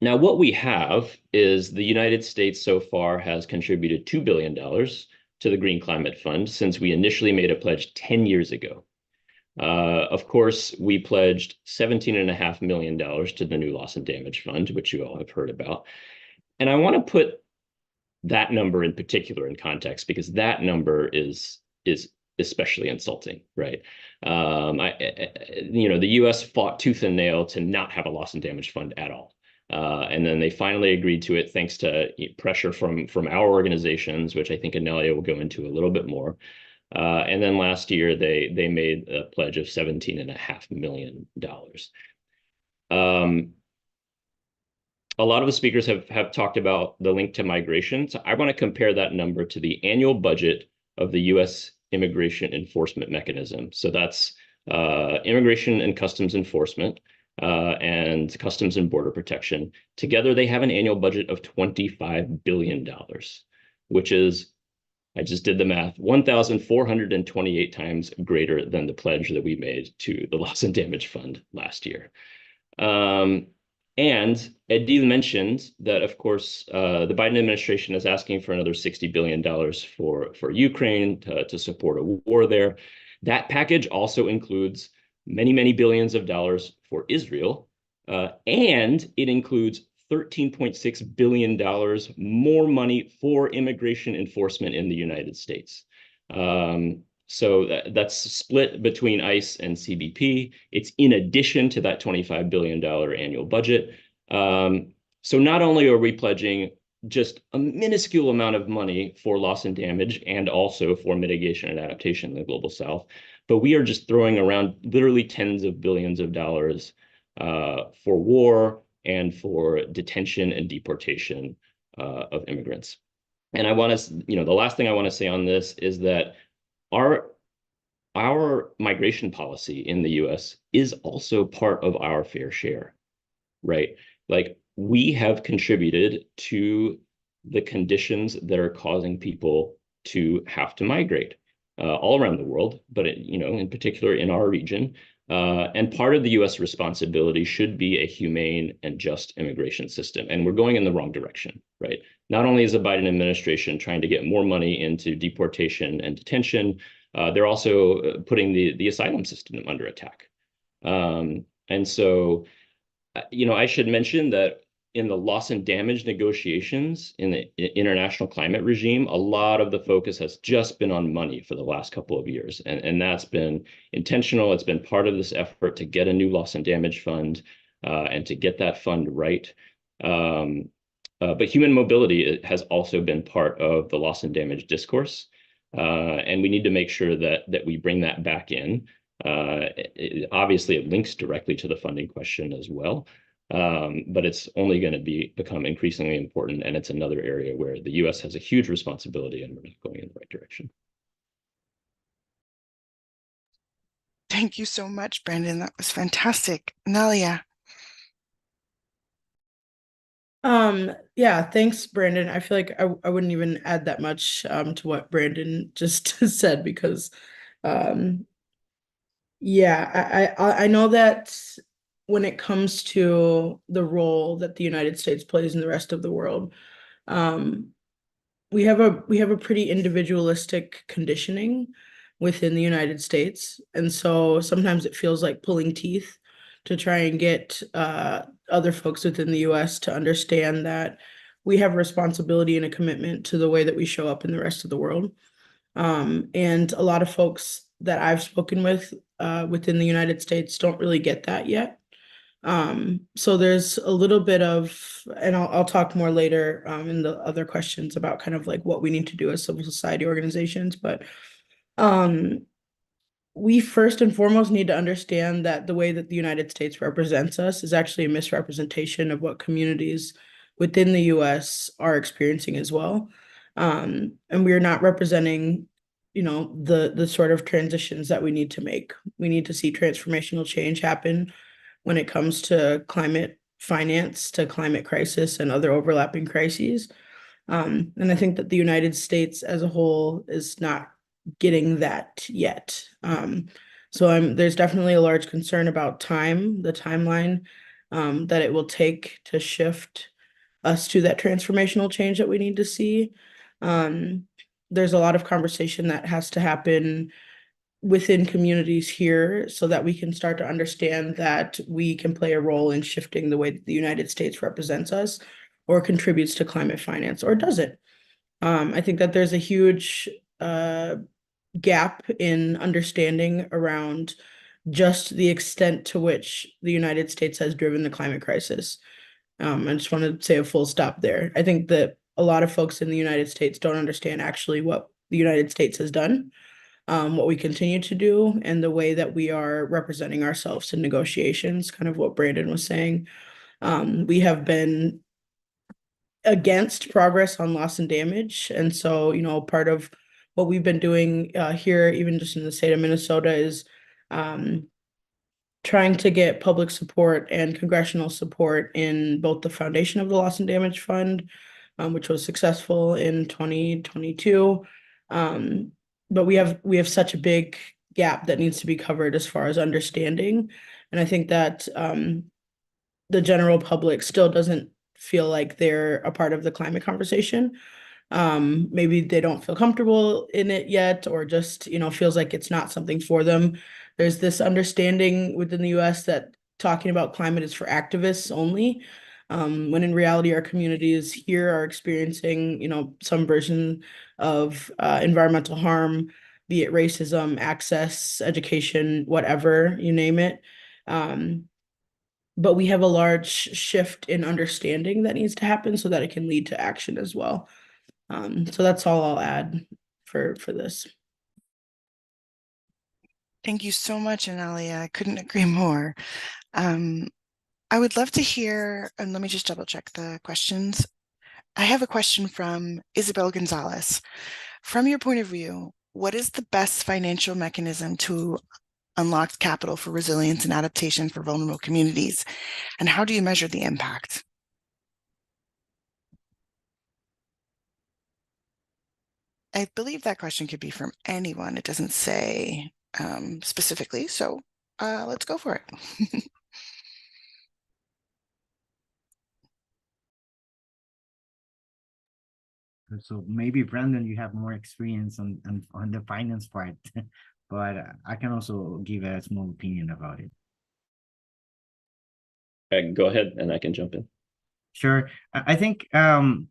Now, what we have is the United States so far has contributed $2 billion to the Green Climate Fund since we initially made a pledge 10 years ago. Of course, we pledged $17.5 million to the new Loss and Damage Fund, which you all have heard about. And I want to put that number in particular in context, because that number is especially insulting, right? The U.S. fought tooth and nail to not have a loss and damage fund at all. And then they finally agreed to it thanks to pressure from our organizations, which I think Anelia will go into a little bit more. And then last year, they made a pledge of $17.5 million. A lot of the speakers have talked about the link to migration. So I want to compare that number to the annual budget of the U.S. Immigration Enforcement Mechanism. So that's Immigration and Customs Enforcement and Customs and Border Protection. Together, they have an annual budget of $25 billion, which is, I just did the math, 1,428 times greater than the pledge that we made to the Loss and Damage Fund last year. And Edil mentioned that, of course, the Biden administration is asking for another $60 billion for Ukraine to support a war there. That package also includes many, many billions of dollars for Israel, and it includes $13.6 billion more money for immigration enforcement in the United States. So that's split between ICE and CBP. It's in addition to that $25 billion annual budget. So not only are we pledging just a minuscule amount of money for loss and damage and also for mitigation and adaptation in the Global South, but we are just throwing around literally tens of billions of dollars for war and for detention and deportation of immigrants. And I want to, the last thing I want to say on this is that our migration policy in the US is also part of our fair share, right? Like, we have contributed to the conditions that are causing people to have to migrate all around the world, but in particular in our region. And part of the US responsibility should be a humane and just immigration system. And we're going in the wrong direction, right? Not only is the Biden administration trying to get more money into deportation and detention, they're also putting the asylum system under attack. And so, I should mention that in the loss and damage negotiations in the international climate regime, a lot of the focus has just been on money for the last couple of years. And that's been intentional. It's been part of this effort to get a new loss and damage fund and to get that fund right. But human mobility has also been part of the loss and damage discourse. And we need to make sure that we bring that back in. Obviously, it links directly to the funding question as well. But it's only going to become increasingly important, and it's another area where the U.S. has a huge responsibility, and we're not going in the right direction. Thank you so much, Brandon. That was fantastic. Nalia. Yeah, thanks, Brandon. I feel like I wouldn't even add that much to what Brandon just said, because yeah, I know that when it comes to the role that the United States plays in the rest of the world, we have a pretty individualistic conditioning within the United States. And so sometimes it feels like pulling teeth to try and get other folks within the US to understand that we have a responsibility and a commitment to the way that we show up in the rest of the world. And a lot of folks that I've spoken with within the United States don't really get that yet. So there's a little bit of, and I'll talk more later in the other questions about kind of like what we need to do as civil society organizations, but we first and foremost need to understand that the way that the United States represents us is actually a misrepresentation of what communities within the US are experiencing as well. And we are not representing, the sort of transitions that we need to make. We need to see transformational change happen when it comes to climate finance, to climate crisis, and other overlapping crises. And I think that the United States as a whole is not getting that yet. So there's definitely a large concern about the timeline. that it will take to shift us to that transformational change that we need to see. There's a lot of conversation that has to happen within communities here so that we can start to understand that we can play a role in shifting the way that the United States represents us or contributes to climate finance or doesn't. I think that there's a huge gap in understanding around just the extent to which the United States has driven the climate crisis. I just want to say a full stop there. I think that a lot of folks in the United States don't understand actually what the United States has done, what we continue to do, and the way that we are representing ourselves in negotiations, kind of what Brandon was saying. We have been against progress on loss and damage. And so, you know, part of what we've been doing here, even just in the state of Minnesota, is trying to get public support and congressional support in both the foundation of the Loss and Damage Fund, which was successful in 2022. But we have such a big gap that needs to be covered as far as understanding. And I think that the general public still doesn't feel like they're a part of the climate conversation. Maybe they don't feel comfortable in it yet, or just, you know, feels like it's not something for them. There's this understanding within the US that talking about climate is for activists only, when in reality, our communities here are experiencing, you know, some version of environmental harm, be it racism, access, education, whatever, you name it. But we have a large shift in understanding that needs to happen so that it can lead to action as well. So that's all I'll add for this. Thank you so much, Analia. I couldn't agree more. I would love to hear, and let me just double check the questions. I have a question from Isabel Gonzalez. From your point of view, what is the best financial mechanism to unlock capital for resilience and adaptation for vulnerable communities? And how do you measure the impact? I believe that question could be from anyone. It doesn't say specifically, so let's go for it. So maybe Brandon, you have more experience on the finance part, but I can also give a small opinion about it. Go ahead, and I can jump in. Sure. I think from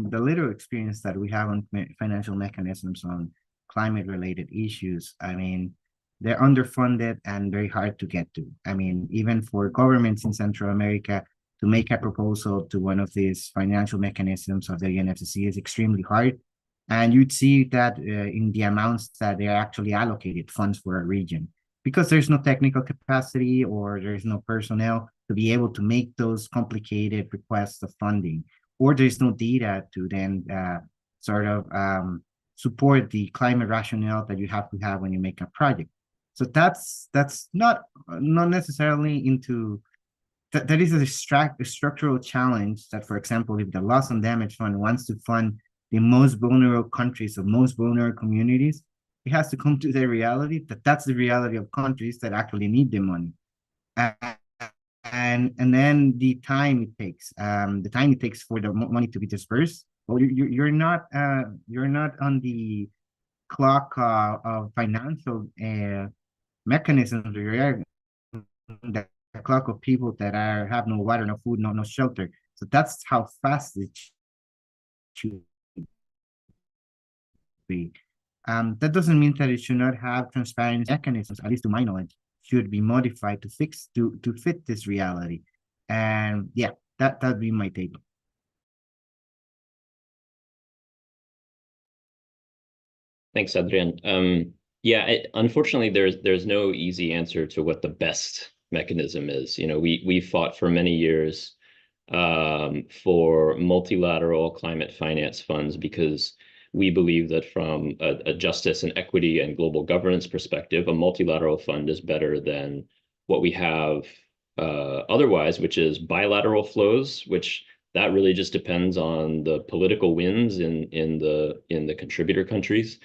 the little experience that we have on financial mechanisms on climate-related issues, I mean, they're underfunded and very hard to get to. I mean, even for governments in Central America to make a proposal to one of these financial mechanisms of the UNFCCC is extremely hard. And you'd see that in the amounts that they are actually allocated funds for a region, because there's no technical capacity or there's no personnel to be able to make those complicated requests of funding, or there's no data to then support the climate rationale that you have to have when you make a project. So that's not necessarily into that is a structural challenge that, for example, if the Loss and Damage Fund wants to fund the most vulnerable countries or most vulnerable communities, it has to come to the reality that that's the reality of countries that actually need the money. And then the time it takes for the money to be dispersed. Well, you're not on the clock of financial mechanisms. You're the clock of people that have no water, no food, no shelter. So that's how fast it should be. That doesn't mean that it should not have transparency mechanisms, at least to my knowledge, should be modified to fit this reality. And yeah, that'd be my take. Thanks, Adrian. Yeah, unfortunately, there's no easy answer to what the best mechanism is. You know, we fought for many years for multilateral climate finance funds because we believe that from a justice and equity and global governance perspective, a multilateral fund is better than what we have otherwise, which is bilateral flows, which that really just depends on the political winds in the contributor countries.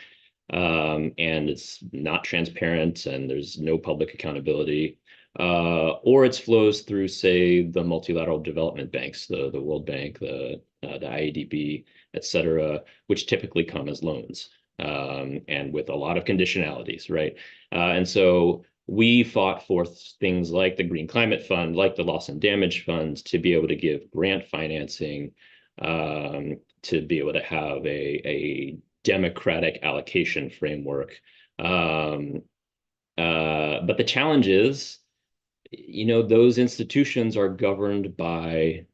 And it's not transparent and there's no public accountability. or it flows through, say, the multilateral development banks, the World Bank, the IADB, et cetera, which typically come as loans, and with a lot of conditionalities, right? And so we fought for things like the Green Climate Fund, like the Loss and Damage Fund, to be able to give grant financing, to be able to have a democratic allocation framework. But the challenge is, those institutions are governed by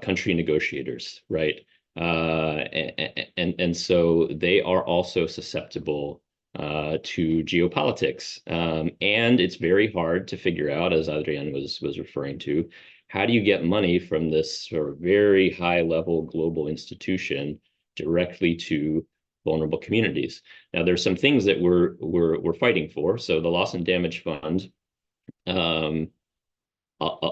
country negotiators, right? And so they are also susceptible to geopolitics. And it's very hard to figure out, as Adrian was referring to, how do you get money from this sort of very high level global institution directly to vulnerable communities? Now, there's some things that we're fighting for. So the Loss and Damage Fund, a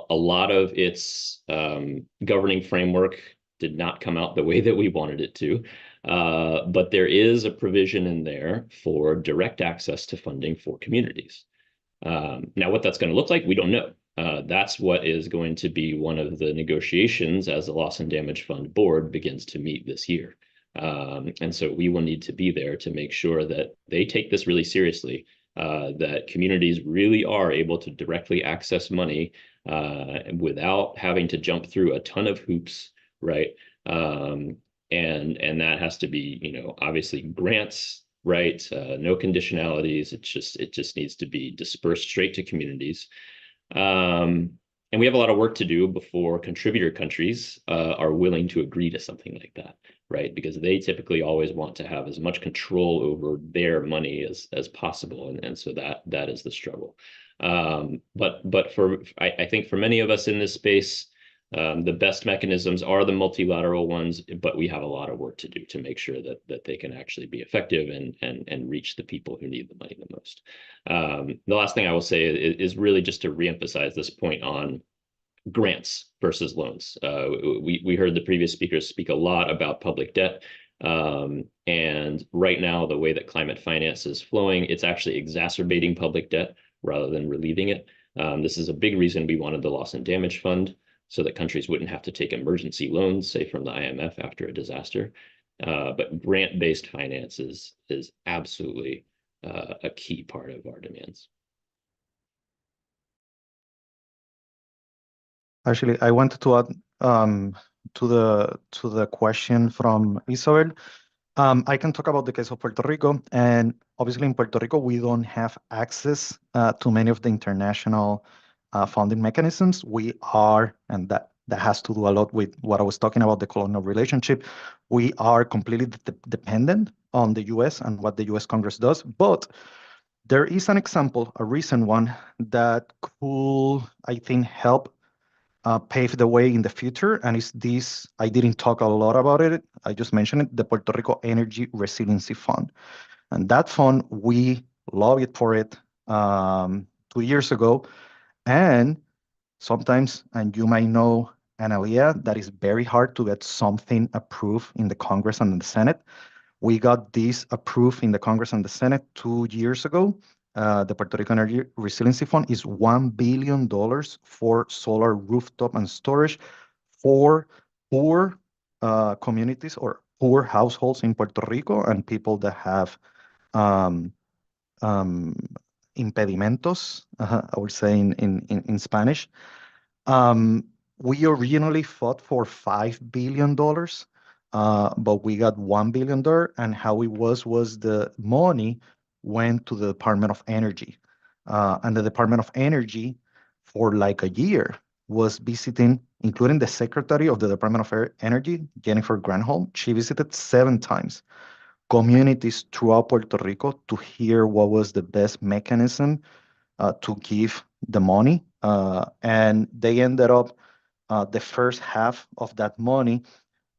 lot of its governing framework did not come out the way that we wanted it to. But there is a provision in there for direct access to funding for communities. Now, what that's going to look like, we don't know. That's what is going to be one of the negotiations as the Loss and Damage Fund board begins to meet this year. And so we will need to be there to make sure that they take this really seriously, that communities really are able to directly access money without having to jump through a ton of hoops, right? And that has to be, obviously grants, right? No conditionalities. It just needs to be dispersed straight to communities. And we have a lot of work to do before contributor countries are willing to agree to something like that, right? Because they typically always want to have as much control over their money as possible, and so that is the struggle. But I think for many of us in this space, the best mechanisms are the multilateral ones, but we have a lot of work to do to make sure that they can actually be effective and reach the people who need the money the most. The last thing I will say is really just to reemphasize this point on grants versus loans. We heard the previous speakers speak a lot about public debt. And right now, the way that climate finance is flowing, it's actually exacerbating public debt rather than relieving it. This is a big reason we wanted the Loss and Damage Fund, so that countries wouldn't have to take emergency loans, say from the IMF after a disaster. But grant-based finance is absolutely a key part of our demands. Actually, I wanted to add to the question from Isabel. I can talk about the case of Puerto Rico, and obviously in Puerto Rico we don't have access to many of the international funding mechanisms. We are, and that has to do a lot with what I was talking about, the colonial relationship. We are completely dependent on the US and what the US Congress does, but there is an example, a recent one, that could, I think, help pave the way in the future, and it's this. I didn't talk a lot about it. I just mentioned it, the Puerto Rico Energy Resiliency Fund. And that fund, we lobbied for it 2 years ago. And sometimes, and you might know, Analia, that is very hard to get something approved in the Congress and in the Senate. We got this approved in the Congress and the Senate 2 years ago. The Puerto Rico Energy Resiliency Fund is $1 billion for solar rooftop and storage for poor communities or poor households in Puerto Rico and people that have impedimentos, I would say in Spanish. We originally fought for $5 billion, but we got $1 billion, and how it was the money went to the Department of Energy. And the Department of Energy, for like a year, was visiting, including the Secretary of the Department of Energy, Jennifer Granholm. She visited 7 times communities throughout Puerto Rico to hear what was the best mechanism to give the money. And they ended up, the first half of that money,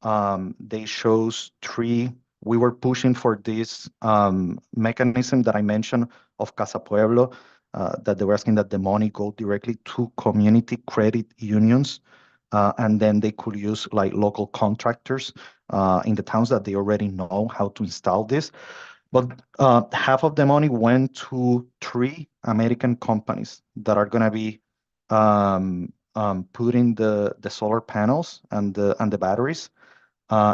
they chose 3. We were pushing for this mechanism that I mentioned of Casa Pueblo, that they were asking that the money go directly to community credit unions, and then they could use like local contractors in the towns that they already know how to install this. But half of the money went to 3 American companies that are going to be putting the solar panels and the batteries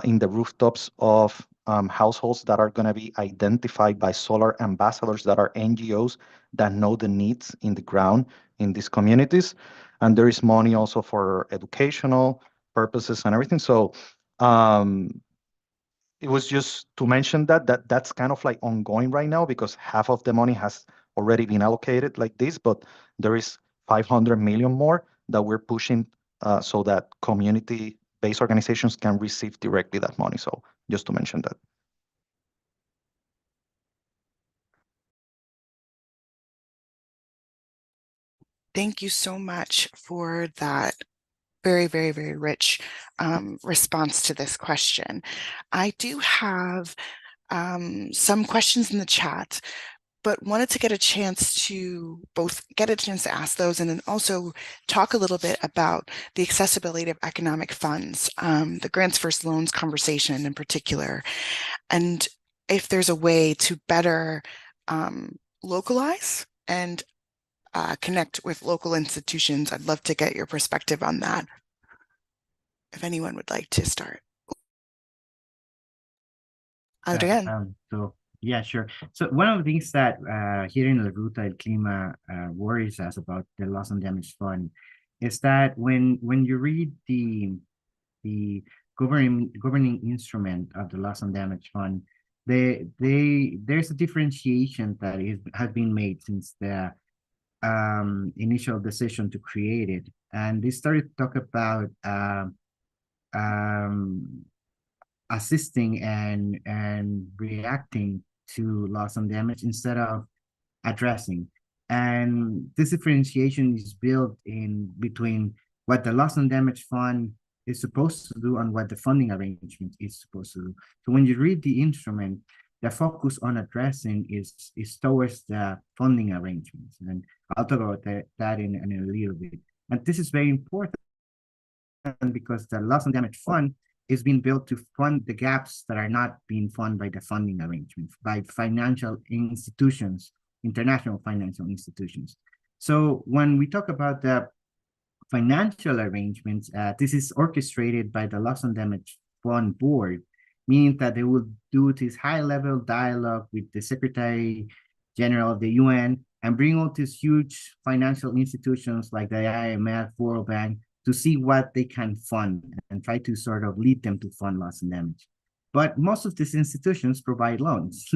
in the rooftops of households that are going to be identified by solar ambassadors that are NGOs that know the needs in the ground in these communities. And there is money also for educational purposes and everything. So it was just to mention that's kind of like ongoing right now because half of the money has already been allocated like this, but there is 500 million more that we're pushing so that community-based organizations can receive directly that money. So just to mention that. Thank you so much for that very, very, very rich response to this question. I do have some questions in the chat, but wanted to get a chance to ask those and then also talk a little bit about the accessibility of economic funds, the grants versus loans conversation in particular, and if there's a way to better localize and connect with local institutions. I'd love to get your perspective on that. If anyone would like to start. Adrián. So yeah, sure. So one of the things that here in the Ruta el Clima worries us about the loss and damage fund is that when you read the governing instrument of the loss and damage fund, there's a differentiation that has been made since the initial decision to create it, and they started to talk about assisting and reacting to loss and damage instead of addressing. And this differentiation is built in between what the loss and damage fund is supposed to do and what the funding arrangement is supposed to do. So when you read the instrument, the focus on addressing is towards the funding arrangements. And I'll talk about that in a little bit. And this is very important because the loss and damage fund is being built to fund the gaps that are not being funded by the funding arrangements, by financial institutions, international financial institutions. So when we talk about the financial arrangements, this is orchestrated by the Loss and Damage Fund Board, meaning that they will do this high-level dialogue with the Secretary General of the UN and bring all these huge financial institutions like the IMF, World Bank, to see what they can fund and try to sort of lead them to fund loss and damage. But most of these institutions provide loans.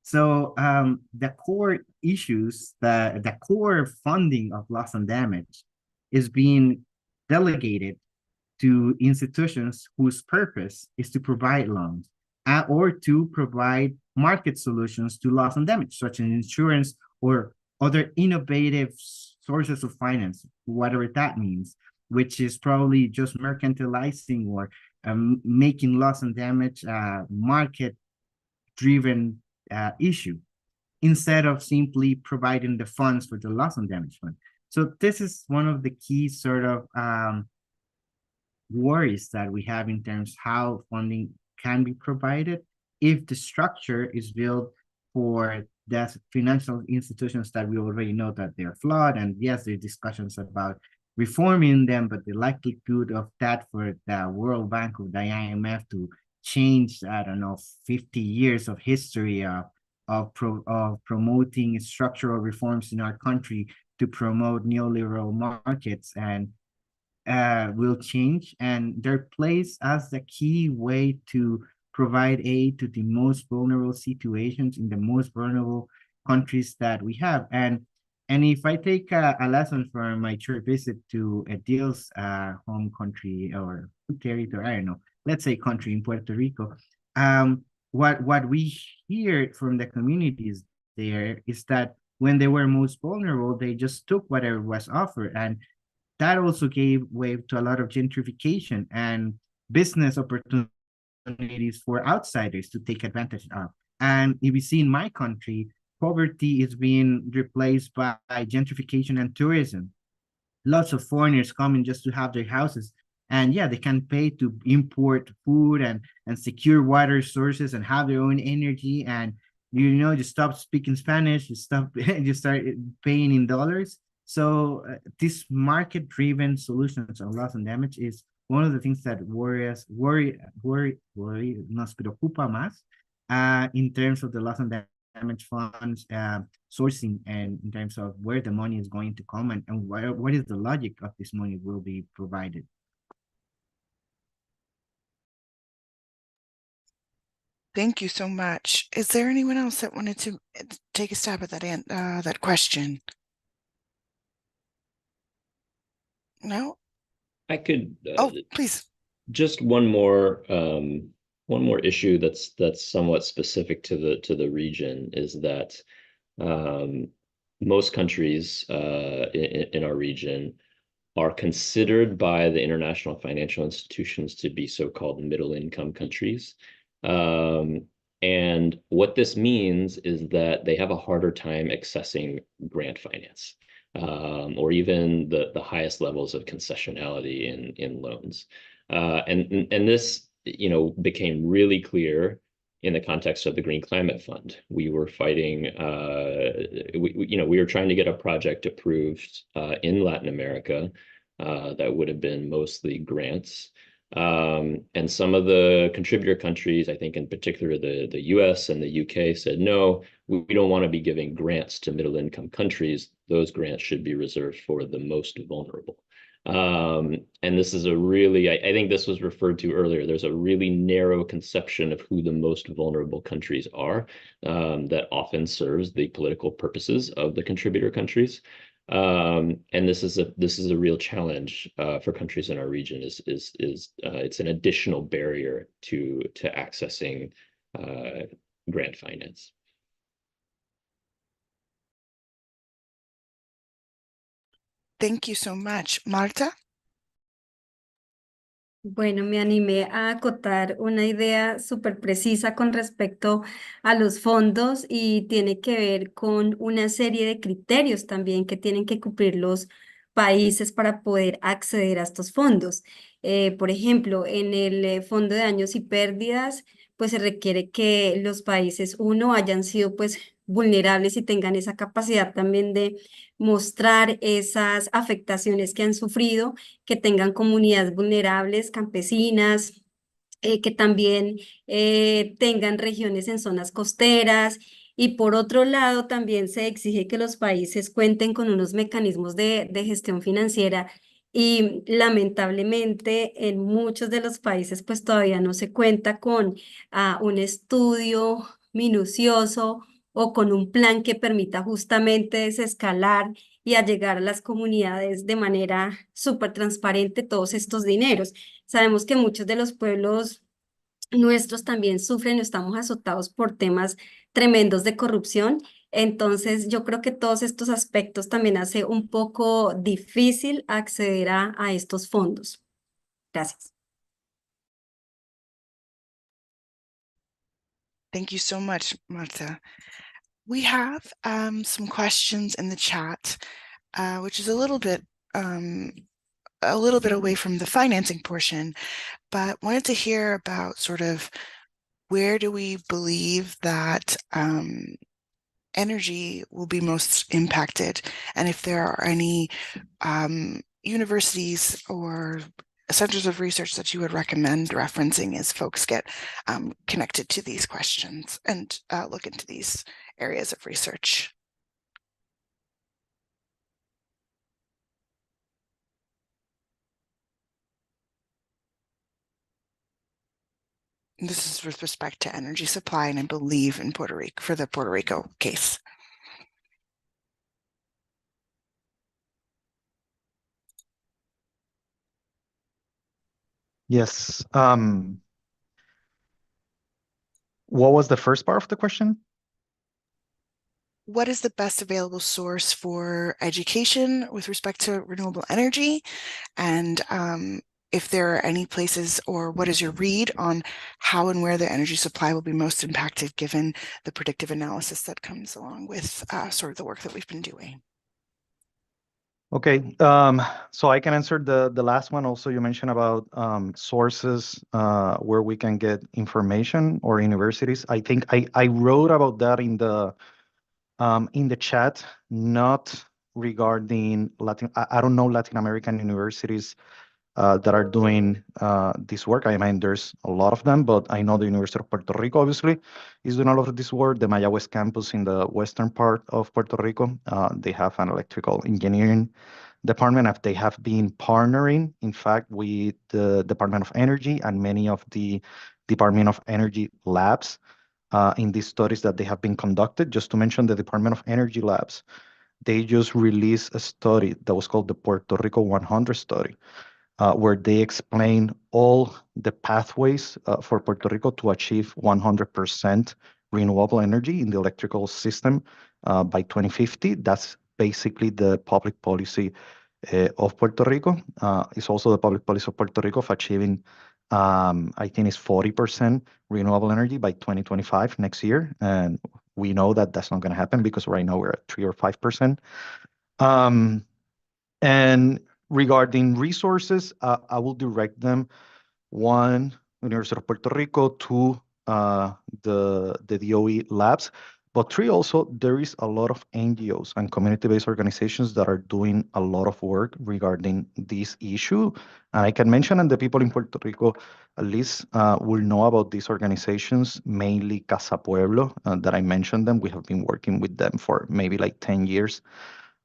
So the core issues, the core funding of loss and damage is being delegated to institutions whose purpose is to provide loans or to provide market solutions to loss and damage, such as insurance or other innovative sources of finance, whatever that means, which is probably just mercantilizing or making loss and damage market-driven issue, instead of simply providing the funds for the loss and damage fund. So this is one of the key sort of worries that we have in terms of how funding can be provided if the structure is built for the financial institutions that we already know that they're flawed. And yes, there are discussions about reforming them, but the likelihood of that for the World Bank or the IMF to change, I don't know, 50 years of history of promoting structural reforms in our country to promote neoliberal markets and will change. And they're placed as the key way to provide aid to the most vulnerable situations in the most vulnerable countries that we have. And if I take a lesson from my trip visit to Adil's home country or territory, I don't know, let's say country in Puerto Rico, what we hear from the communities there is that when they were most vulnerable, they just took whatever was offered. And that also gave way to a lot of gentrification and business opportunities for outsiders to take advantage of. And if we see in my country, poverty is being replaced by gentrification and tourism. Lots of foreigners coming just to have their houses And yeah, they can pay to import food and secure water sources and have their own energy. And you stop speaking Spanish, you stop, you start paying in dollars. So this market-driven solutions of loss and damage is one of the things that nos preocupa más in terms of the loss and damage funds sourcing, and in terms of where the money is going to come, and what is the logic of this money will be provided. Thank you so much. Is there anyone else that wanted to take a stab at that question? No? I could. Oh, please. Just one more issue that's somewhat specific to the region is that most countries in our region are considered by the international financial institutions to be so-called middle-income countries. And what this means is that they have a harder time accessing grant finance, or even the highest levels of concessionality in loans. And this, became really clear in the context of the Green Climate Fund. We were fighting, we were trying to get a project approved in Latin America that would have been mostly grants. And some of the contributor countries, I think in particular the US and the UK, said, no, we don't want to be giving grants to middle income countries. Those grants should be reserved for the most vulnerable. And this is a really, I think this was referred to earlier, there's a really narrow conception of who the most vulnerable countries are, that often serves the political purposes of the contributor countries. And this is a real challenge for countries in our region. It's an additional barrier to accessing grant finance. Thank you so much. Marta? Bueno, me animé a acotar una idea súper precisa con respecto a los fondos y tiene que ver con una serie de criterios también que tienen que cumplir los países para poder acceder a estos fondos. Por ejemplo, en el Fondo de Daños y Pérdidas, pues se requiere que los países, uno, hayan sido pues vulnerables y tengan esa capacidad también de mostrar esas afectaciones que han sufrido, que tengan comunidades vulnerables, campesinas, que también tengan regiones en zonas costeras. Y por otro lado, también se exige que los países cuenten con unos mecanismos de gestión financiera y lamentablemente en muchos de los países pues todavía no se cuenta con un estudio minucioso o con un plan que permita justamente desescalar y a llegar a las comunidades de manera súper transparente todos estos dineros. Sabemos que muchos de los pueblos nuestros también sufren o estamos azotados por temas tremendos de corrupción. Entonces, yo creo que todos estos aspectos también hace un poco difícil acceder a estos fondos. Gracias. Thank you so much, Marta. We have some questions in the chat, which is a little bit away from the financing portion, but wanted to hear about sort of where do we believe that energy will be most impacted, and if there are any universities or centers of research that you would recommend referencing as folks get connected to these questions and look into these areas of research. This is with respect to energy supply, and I believe in Puerto Rico, for the Puerto Rico case. Yes. What was the first part of the question? What is the best available source for education with respect to renewable energy? And if there are any places, or what is your read on how and where the energy supply will be most impacted given the predictive analysis that comes along with sort of the work that we've been doing? Okay, so I can answer the last one. Also, you mentioned about sources where we can get information or universities. I think I wrote about that in the chat, not regarding Latin. I don't know Latin American universities that are doing this work. I mean, there's a lot of them, but I know the University of Puerto Rico, obviously, is doing a lot of this work. The Mayagüez campus in the western part of Puerto Rico, they have an electrical engineering department. They have been partnering, in fact, with the Department of Energy and many of the Department of Energy labs in these studies that they have been conducted. Just to mention the Department of Energy labs, they just released a study that was called the Puerto Rico 100 study, where they explain all the pathways for Puerto Rico to achieve 100% renewable energy in the electrical system by 2050. That's basically the public policy of Puerto Rico. It's also the public policy of Puerto Rico of achieving, I think it's 40% renewable energy by 2025 next year. And we know that that's not going to happen because right now we're at 3 or 5%. And regarding resources, I will direct them, one, University of Puerto Rico, two, the DOE labs, but three, also, there is a lot of NGOs and community-based organizations that are doing a lot of work regarding this issue. And I can mention, and the people in Puerto Rico at least will know about these organizations, mainly Casa Pueblo, that I mentioned them. We have been working with them for maybe like 10 years.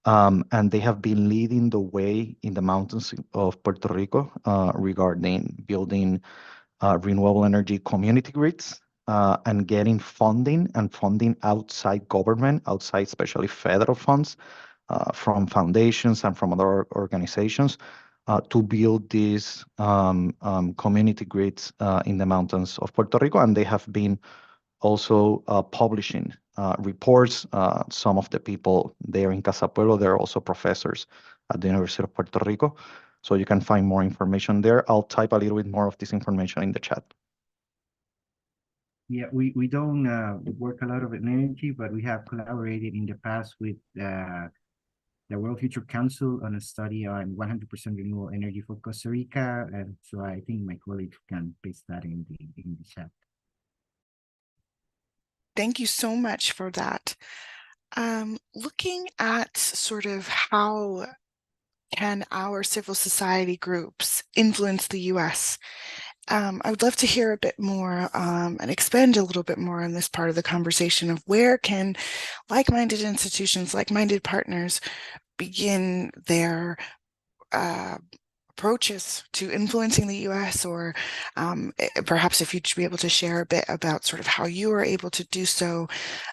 And they have been leading the way in the mountains of Puerto Rico regarding building renewable energy community grids and getting funding outside government, outside especially federal funds from foundations and from other organizations to build these community grids in the mountains of Puerto Rico. And they have been also publishing reports. Some of the people there in Casa Pueblo, they're also professors at the University of Puerto Rico. So you can find more information there. I'll type a little bit more of this information in the chat. Yeah, we don't work a lot of energy, but we have collaborated in the past with the World Future Council on a study on 100% renewable energy for Costa Rica. And so I think my colleague can paste that in the chat. Thank you so much for that. Looking at sort of how can our civil society groups influence the U.S., I would love to hear a bit more and expand a little bit more on this part of the conversation of where can like-minded institutions, like-minded partners begin their approaches to influencing the U.S., or perhaps if you'd be able to share a bit about sort of how you are able to do so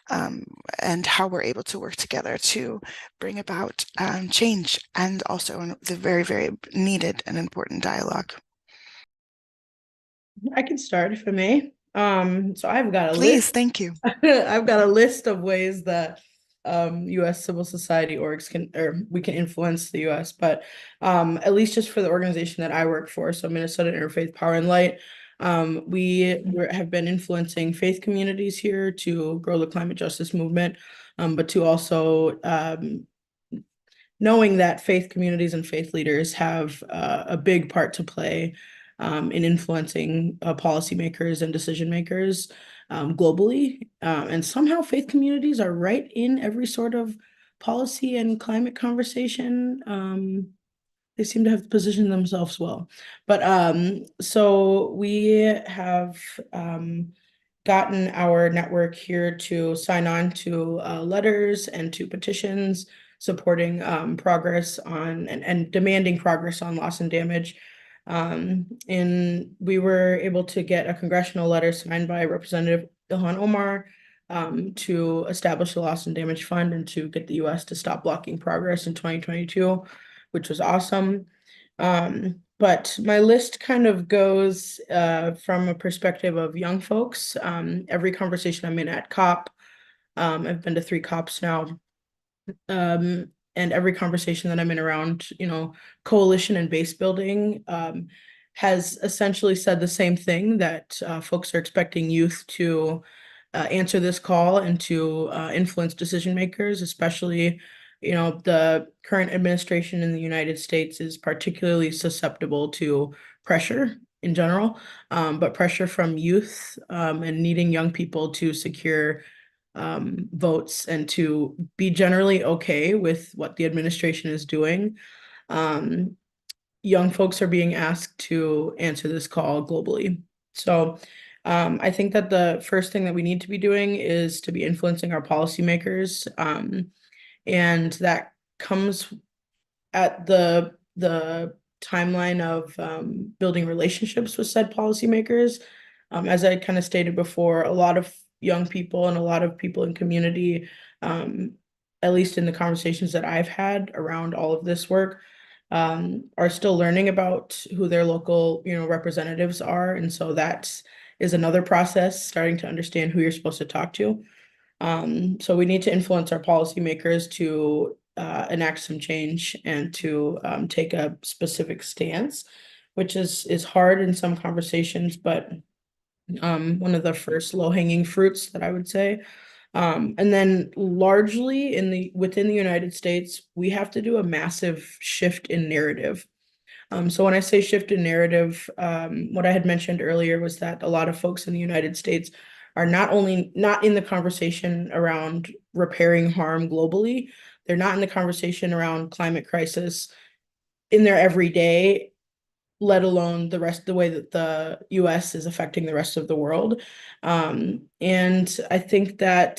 and how we're able to work together to bring about change and also the very, very needed and important dialogue. I can start if I may. So I've got a Please, list. thank you. I've got a list of ways that U.S. civil society orgs we can influence the U.S. But at least just for the organization that I work for, so Minnesota Interfaith Power and Light, we have been influencing faith communities here to grow the climate justice movement, but to also knowing that faith communities and faith leaders have a big part to play in influencing policymakers and decision makers globally. And somehow faith communities are right in every sort of policy and climate conversation. They seem to have positioned themselves well. But so we have gotten our network here to sign on to letters and to petitions supporting progress on and demanding progress on loss and damage. And we were able to get a congressional letter signed by Representative Ilhan Omar to establish the Loss and Damage Fund and to get the U.S. to stop blocking progress in 2022, which was awesome. But my list kind of goes from a perspective of young folks. Every conversation I'm in at COP, I've been to 3 COPs now. And every conversation that I'm in around, coalition and base building has essentially said the same thing, that folks are expecting youth to answer this call and to influence decision makers, especially the current administration in the United States is particularly susceptible to pressure in general, but pressure from youth and needing young people to secure votes and to be generally okay with what the administration is doing. Young folks are being asked to answer this call globally. So I think that the first thing that we need to be doing is to be influencing our policymakers. And that comes at the timeline of building relationships with said policymakers. As I kind of stated before, a lot of young people and a lot of people in community, at least in the conversations that I've had around all of this work, are still learning about who their local, representatives are. And so that is another process, starting to understand who you're supposed to talk to. So we need to influence our policymakers to enact some change and to take a specific stance, which is hard in some conversations, but one of the first low-hanging fruits that I would say. And then largely within the United States, we have to do a massive shift in narrative. So when I say shift in narrative, what I had mentioned earlier was that a lot of folks in the United States are not in the conversation around repairing harm globally, they're not in the conversation around climate crisis in their everyday, let alone the way that the US is affecting the rest of the world. And I think that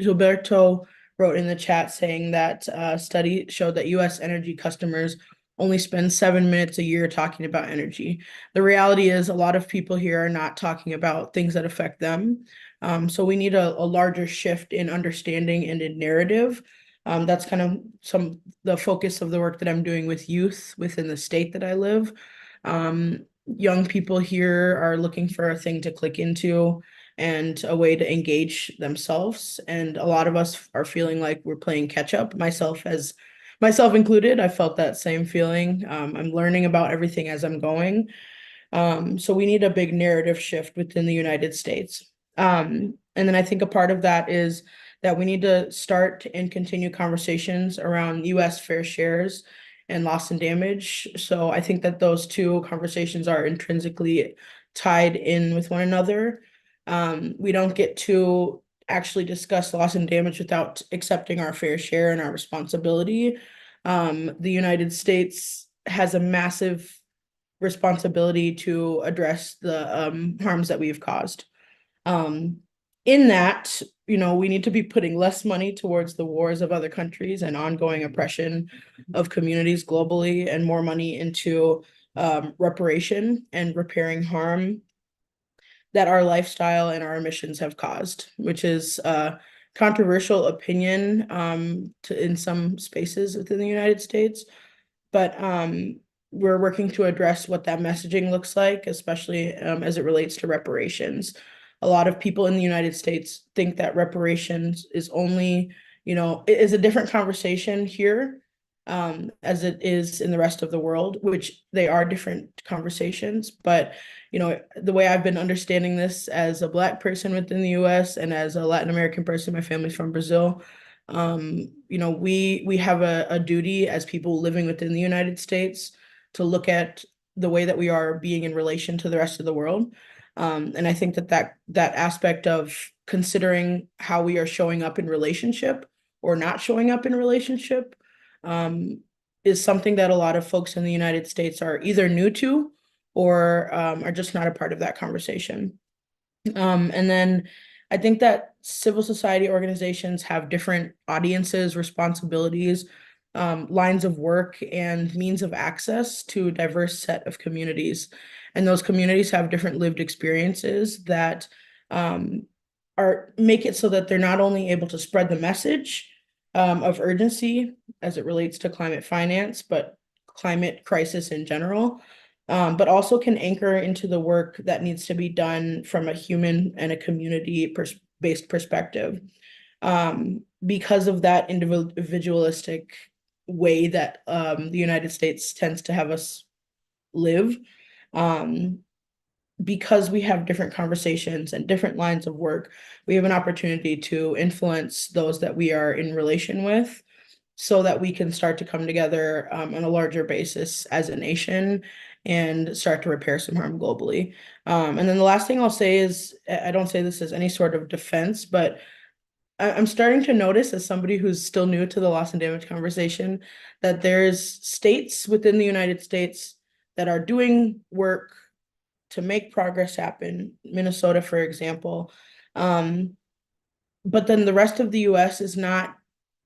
Gilberto wrote in the chat saying that a study showed that US energy customers only spend 7 minutes a year talking about energy. The reality is a lot of people here are not talking about things that affect them. So we need a larger shift in understanding and in narrative. That's kind of the focus of the work that I'm doing with youth within the state that I live. Young people here are looking for a thing to click into and a way to engage themselves. And a lot of us are feeling like we're playing catch up, myself included. I felt that same feeling. I'm learning about everything as I'm going. So we need a big narrative shift within the United States. And then I think a part of that is that we need to start and continue conversations around US fair shares and loss and damage. So I think that those two conversations are intrinsically tied in with one another. We don't get to actually discuss loss and damage without accepting our fair share and our responsibility. The United States has a massive responsibility to address the harms that we've caused. In that, we need to be putting less money towards the wars of other countries and ongoing oppression of communities globally, and more money into reparation and repairing harm that our lifestyle and our emissions have caused, which is a controversial opinion in some spaces within the United States. But we're working to address what that messaging looks like, especially as it relates to reparations. A lot of people in the United States think that reparations is only, it is a different conversation here as it is in the rest of the world, which they are different conversations. But, the way I've been understanding this as a Black person within the US and as a Latin American person, my family's from Brazil, we have a duty as people living within the United States to look at the way that we are being in relation to the rest of the world. And I think that aspect of considering how we are showing up in relationship or not showing up in relationship is something that a lot of folks in the United States are either new to or are just not a part of that conversation. And then I think that civil society organizations have different audiences, responsibilities, lines of work, and means of access to a diverse set of communities. And those communities have different lived experiences that make it so that they're not only able to spread the message of urgency as it relates to climate finance, but climate crisis in general, but also can anchor into the work that needs to be done from a human and a community-based perspective. Because of that individualistic way that the United States tends to have us live, because we have different conversations and different lines of work, we have an opportunity to influence those that we are in relation with so that we can start to come together on a larger basis as a nation and start to repair some harm globally. And then the last thing I'll say is, I don't say this as any sort of defense, but I'm starting to notice, as somebody who's still new to the loss and damage conversation, that there's states within the United States that are doing work to make progress happen. Minnesota, for example. But then the rest of the US is not,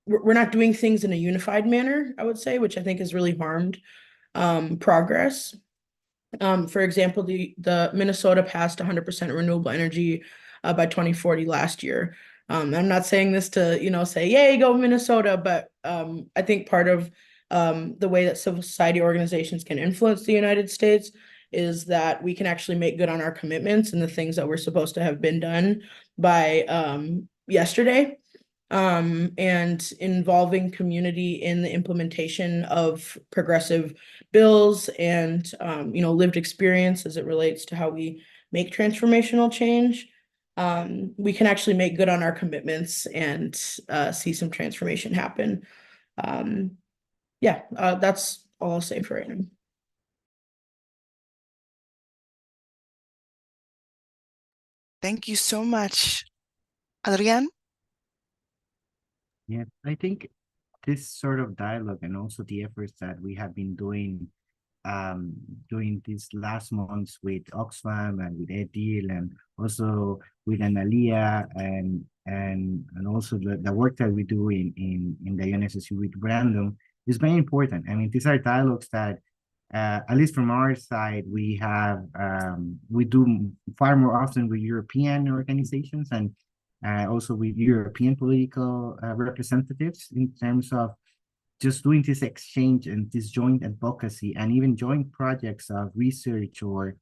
we're not doing things in a unified manner, I would say, which I think has really harmed progress. For example, the Minnesota passed 100% renewable energy by 2040 last year. I'm not saying this to, say, yay, go Minnesota, but I think part of the way that civil society organizations can influence the United States is that we can actually make good on our commitments and the things that were supposed to have been done by yesterday. And involving community in the implementation of progressive bills and lived experience as it relates to how we make transformational change. We can actually make good on our commitments and see some transformation happen. That's all I'll say for right now. Thank you so much. Adrian? Yeah, I think this sort of dialogue and also the efforts that we have been doing during these last months with Oxfam and with Edil and also with Analia and also the work that we do in the UNSSU with Brandon is very important. I mean, these are dialogues that at least from our side, we do far more often with European organizations and also with European political representatives in terms of just doing this exchange and this joint advocacy and even joint projects of research or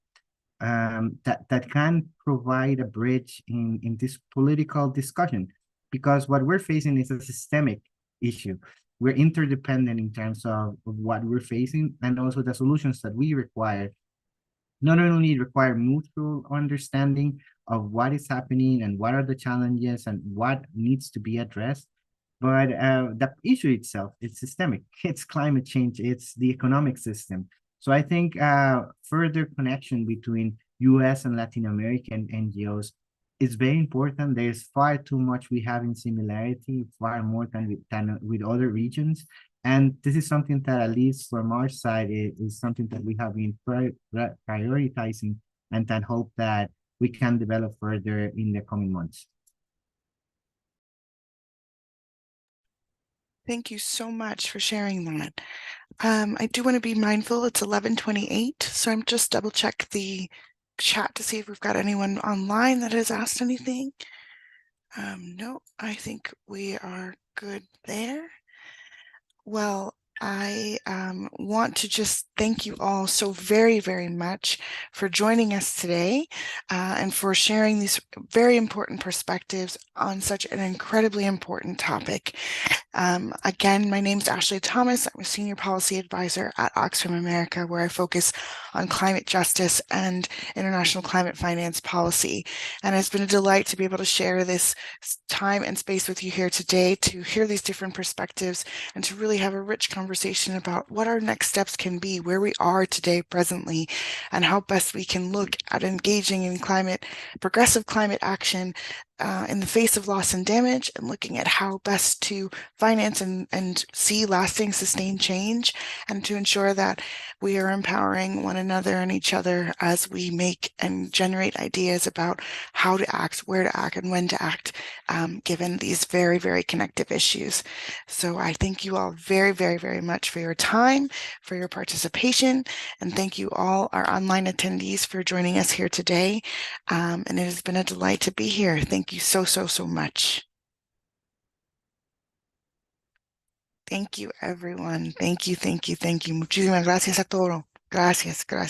that can provide a bridge in this political discussion, because what we're facing is a systemic issue. We're interdependent in terms of what we're facing, and also the solutions that we require not only require mutual understanding of what is happening and what are the challenges and what needs to be addressed, but the issue itself, it's systemic. It's climate change, it's the economic system. So I think further connection between US and Latin American NGOs is very important. There's far too much we have in similarity, far more than with other regions. And this is something that, at least from our side, is something that we have been prioritizing and that hope that we can develop further in the coming months. Thank you so much for sharing that. I do want to be mindful, it's 11:28, so I'm just double check the chat to see if we've got anyone online that has asked anything. No, I think we are good there. Well, I want to just thank you all so very, very much for joining us today and for sharing these very important perspectives on such an incredibly important topic. Again, my name is Ashley Thomas. I'm a Senior Policy Advisor at Oxfam America, where I focus on climate justice and international climate finance policy. And it's been a delight to be able to share this time and space with you here today to hear these different perspectives and to really have a rich conversation about what our next steps can be, where we are today presently, and how best we can look at engaging in progressive climate action in the face of loss and damage, and looking at how best to finance and see lasting, sustained change, and to ensure that we are empowering one another and each other as we make and generate ideas about how to act, where to act, and when to act, given these very, very connective issues. So I thank you all very, very, very much for your time, for your participation, and thank you all, our online attendees, for joining us here today. And it has been a delight to be here. Thank you so, so, so much. Thank you, everyone. Thank you, thank you, thank you. Muchísimas gracias a todos. Gracias, gracias.